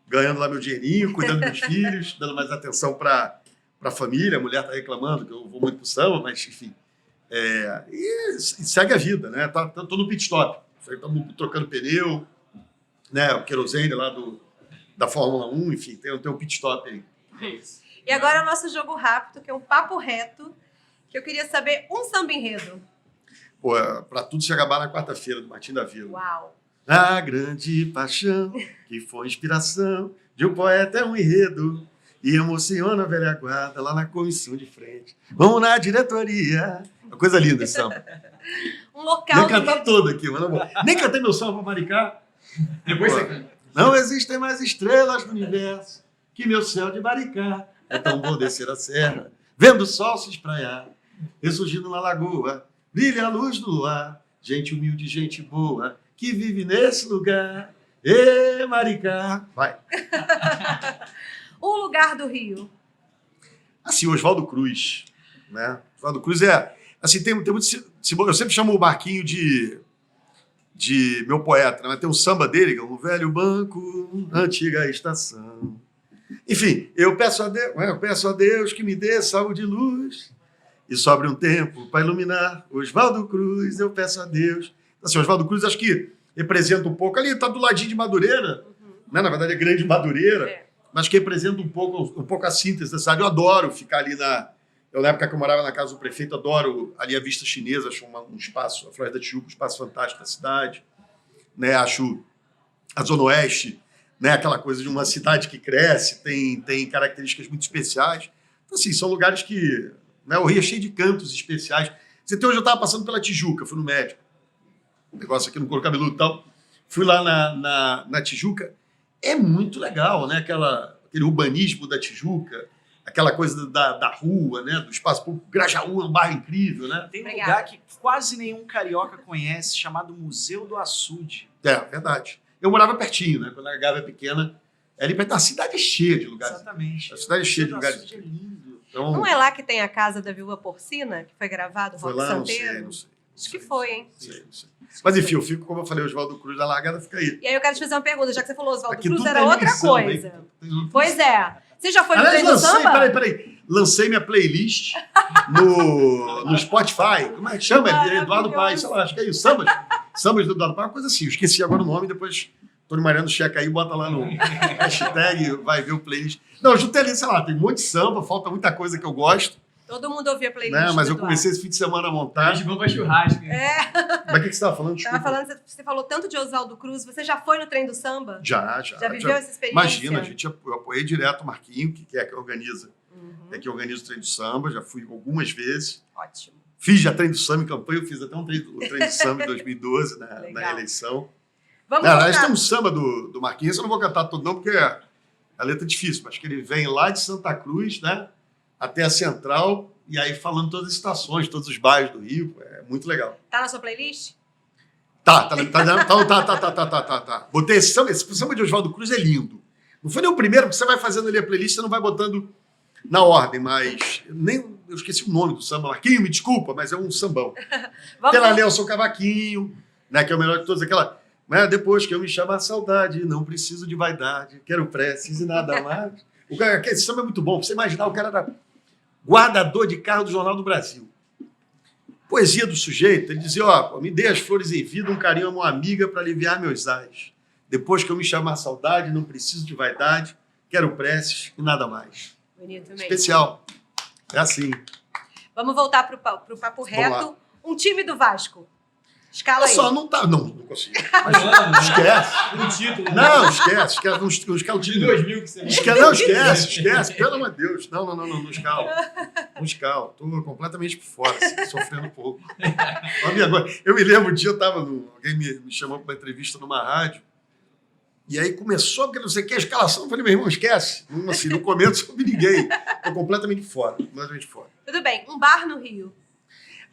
Ganhando lá meu dinheirinho, cuidando dos meus filhos, dando mais atenção para a família. A mulher está reclamando que eu vou muito pro samba, mas, enfim. E segue a vida, né? Tô no pit stop. Estamos trocando pneu, né? O querosene lá da Fórmula 1, enfim, tem um pit stop aí. É isso. E agora o nosso jogo rápido, que é um papo reto, que eu queria saber um samba enredo. Pô, para tudo se acabar na quarta-feira, do Martim da Vila. Uau! A grande paixão, que foi inspiração de um poeta, é um enredo, e emociona a velha guarda lá na comissão de frente. Vamos na diretoria. Uma coisa linda esse samba. Um local... Ia cantar todo aqui, mas não vou. Nem cantei meu samba para Maricá. Depois você canta. Não existem mais estrelas no universo que meu céu de Maricá. É tão bom descer a serra, vendo o sol se espraiar, ressurgindo na lagoa, brilha a luz do luar. Gente humilde, gente boa, que vive nesse lugar. Ê, Maricá. Vai. Um lugar do Rio. Assim, Oswaldo Cruz. Né? Oswaldo Cruz é... Assim, tem muito... Eu sempre chamo o Marquinho de meu poeta, né? Mas tem um samba dele, que é um velho banco, antiga estação. Enfim, eu peço a Deus que me dê saúde e luz e sobre um tempo para iluminar Oswaldo Cruz, eu peço a Deus. Assim, Oswaldo Cruz acho que representa um pouco, ali está do ladinho de Madureira, né? Na verdade é Grande Madureira, mas que representa um pouco a síntese da cidade. Eu adoro ficar ali na época que eu morava na casa do prefeito, adoro ali a vista chinesa, acho um espaço, a Floresta da Tijuca, um espaço fantástico da cidade, né? Acho a Zona Oeste, né? Aquela coisa de uma cidade que cresce, tem características muito especiais. Então, assim, são lugares que... Né? O Rio é cheio de cantos especiais. Hoje eu estava passando pela Tijuca, fui no médico, um negócio aqui no couro cabeludo e tal, fui lá na Tijuca, é muito legal, né? Aquele urbanismo da Tijuca, aquela coisa da rua, né? Do espaço público. Grajaú é um bairro incrível, né? Tem um lugar que quase nenhum carioca conhece, chamado Museu do Açude. É, verdade. Eu morava pertinho, né? Quando a Gávea é pequena, ali perto. A cidade é cheia de lugares. Exatamente. A cidade é cheia de lugares. O Museu do Açude é lindo. Então, Não é lá que tem a casa da viúva porcina, que foi gravado, foi Rock lá, Santeiro? não sei. Acho que foi, hein? Não sei. Mas enfim, eu fico, como eu falei, Oswaldo Cruz, da largada fica aí. E aí eu quero te fazer uma pergunta, já que você falou Oswaldo Aqui Cruz, tudo era tem outra ligação, coisa. hein? Pois é. Você já foi no Aliás, trem do samba? peraí. Lancei minha playlist no Spotify. Como é que chama? Eduardo Paes, sei lá, acho que é isso. Sambas do Eduardo Paes, uma coisa assim. Eu esqueci agora o nome, depois Tony Mariano checa aí, bota lá no hashtag, vai ver o playlist. Não, eu juntei ali, sei lá, tem um monte de samba, falta muita coisa que eu gosto. Todo mundo ouvia a playlist. Né? Mas do eu comecei esse fim de semana a A montar. gente vamos pra churrasco. Mas o que você estava falando? Tava Desculpa. falando, você falou tanto de Oswaldo Cruz. Você já foi no trem do samba? Já. Já viveu essa experiência? Imagina, eu apoiei direto o Marquinho, que é que organiza. É que organiza o trem do samba, já fui algumas vezes. Ótimo. Fiz já trem do samba em campanha, eu fiz até o trem do samba em 2012, na Legal. reeleição. Vamos Aliás, tem voltar. um samba do Marquinhos, eu não vou cantar todo não, porque a letra é difícil, mas que ele vem lá de Santa Cruz, né, até a Central, e aí falando todas as estações, todos os bairros do Rio, é muito legal. Tá na sua playlist? Tá. Botei esse samba de Oswaldo Cruz é lindo. Não foi nem o primeiro, porque você vai fazendo ali a playlist, você não vai botando na ordem, mas eu esqueci o nome do samba. Marquinho, me desculpa, mas é um sambão. Vamos Tem lá Nelson Cavaquinho, né, que é o melhor de todos, aquela... Né, depois que eu me chamo a saudade, não preciso de vaidade, quero preces e nada mais. Esse samba é muito bom, pra você imaginar, o cara era guardador de carro do Jornal do Brasil. Poesia do sujeito, ele dizia, ó, me dê as flores em vida, um carinho a uma amiga para aliviar meus ais. Depois que eu me chamar a saudade, não preciso de vaidade, quero preces e nada mais. Bonito mesmo. Especial. É assim. Vamos voltar pro papo reto. Um time do Vasco. Escala aí. Só não tá. Não consigo. Mano, Esquece. um título. Não, esquece. Não escala o De time. 2000 que você Esquece. Pelo amor de Deus. Não escala. Não escala. Tô completamente por fora, assim, sofrendo um pouco. Agora, eu me lembro um dia, alguém me chamou para uma entrevista numa rádio, e aí começou, porque não sei o que, a escalação. Eu falei, meu irmão, esquece. Assim, no começo eu não vi ninguém. Tô completamente fora. Tudo bem. Um bar no Rio.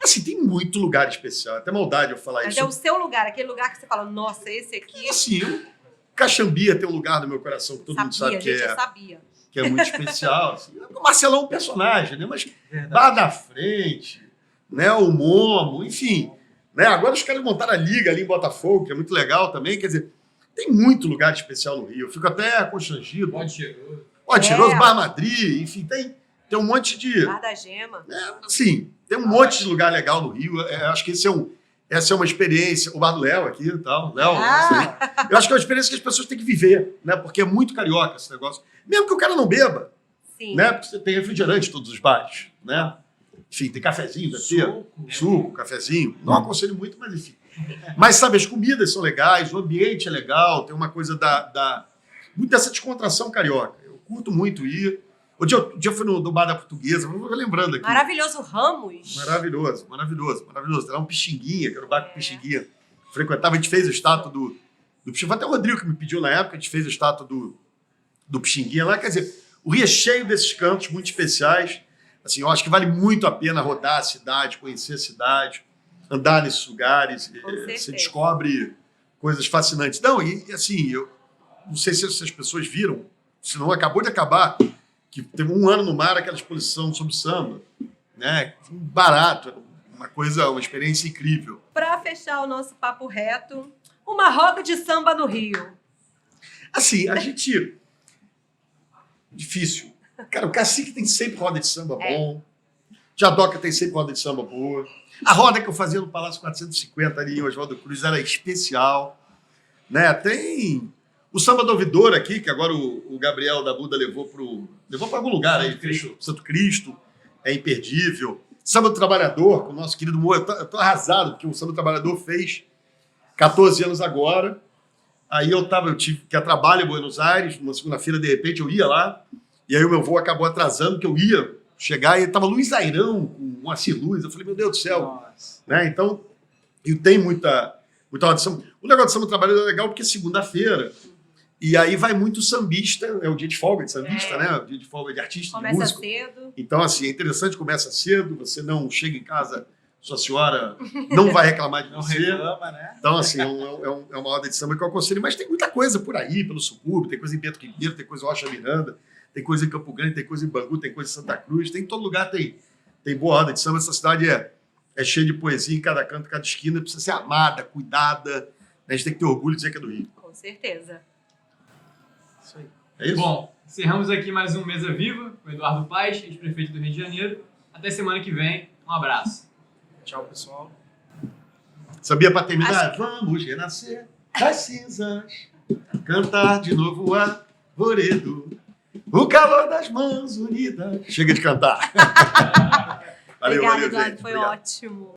Assim, tem muito lugar especial. Até maldade eu falar Mas isso. é o seu lugar. Aquele lugar que você fala, nossa, esse aqui... Assim, Caxambia tem um lugar no meu coração que todo mundo sabe que gente, é. eu sabia. Que é muito especial. Assim. O Marcelão é um personagem, né? Mas Verdade. Bar da Frente, né? O Momo, enfim. Né? Agora os caras montaram a Liga ali em Botafogo, que é muito legal também. Quer dizer, tem muito lugar especial no Rio. Eu fico até constrangido. Pode chegar. Tiroso, Bar Madrid, enfim, tem um monte de... Bar da Gema. Assim, tem um monte de lugar legal no Rio. Acho que essa é uma experiência. O Bar do Léo aqui e tal. Léo, eu acho que é uma experiência que as pessoas têm que viver, né? Porque é muito carioca esse negócio. Mesmo que o cara não beba, Sim. né? Porque você tem refrigerante em todos os bares, né? Enfim, tem cafezinho, deve ter. Suco, cafezinho. Não aconselho muito, mas enfim. Mas, sabe, as comidas são legais, o ambiente é legal, tem uma coisa muito dessa descontração carioca. Eu curto muito ir. O dia eu fui no Bar da Portuguesa, vou lembrando aqui. Maravilhoso Ramos. Maravilhoso. Era um Pixinguinha, que era o bar com Pixinguinha. Frequentava, a gente fez a estátua do Pixinguinha. Foi até o Rodrigo que me pediu na época, a gente fez a estátua do Pixinguinha lá. Quer dizer, o Rio é cheio desses cantos muito especiais. Assim, eu acho que vale muito a pena rodar a cidade, conhecer a cidade, andar nesses lugares. Você descobre coisas fascinantes. Não, e assim, eu não sei se as pessoas viram, se não acabou de acabar, que teve um ano no mar aquela exposição sobre samba, né? Barato, uma experiência incrível. Para fechar o nosso papo reto, uma roda de samba no Rio. Assim, a gente... Difícil. Cara, o Cacique tem sempre roda de samba bom. Jadoca tem sempre roda de samba boa. A roda que eu fazia no Palácio 450 ali em Oswaldo Cruz era especial. Né? Tem... O samba do ouvidor aqui, que agora o Gabriel da Buda levou para algum lugar aí, Santo Cristo, é imperdível. Samba do Trabalhador, com o nosso querido Moa, eu tô arrasado, porque o Samba do Trabalhador fez 14 anos agora. Aí eu tive que ir a trabalho em Buenos Aires, numa segunda-feira, de repente, eu ia lá, e aí o meu voo acabou atrasando, que eu ia chegar, e estava Luiz Airão, com Moacir Luz. Eu falei, meu Deus do céu. Né? Então, tem muita roda de samba. O negócio do Samba do Trabalhador é legal porque é segunda-feira. E aí vai muito sambista, é o dia de folga de sambista, né? O dia de folga de artista, Começa de músico. cedo. Então, assim, é interessante, começa cedo, você não chega em casa, sua senhora não vai reclamar de Não você. reclama, né? Então, assim, é uma roda de samba que eu aconselho, mas tem muita coisa por aí, pelo subúrbio, tem coisa em Bento Ribeiro, tem coisa em Rocha Miranda, tem coisa em Campo Grande, tem coisa em Bangu, tem coisa em Santa Cruz, tem em todo lugar, tem boa roda de samba. Essa cidade é cheia de poesia em cada canto, cada esquina, precisa ser amada, cuidada, né? A gente tem que ter orgulho de dizer que é do Rio. Com certeza. Isso aí. É isso? Bom, encerramos aqui mais um Mesa Viva, com o Eduardo Paes, ex-prefeito do Rio de Janeiro. Até semana que vem. Um abraço. Tchau, pessoal. Sabia para terminar? Vamos renascer das cinzas. cantar de novo o arvoredo, o calor das mãos unidas. Chega de cantar. Valeu, Obrigada, valeu, Eduardo, gente. foi Obrigado. ótimo.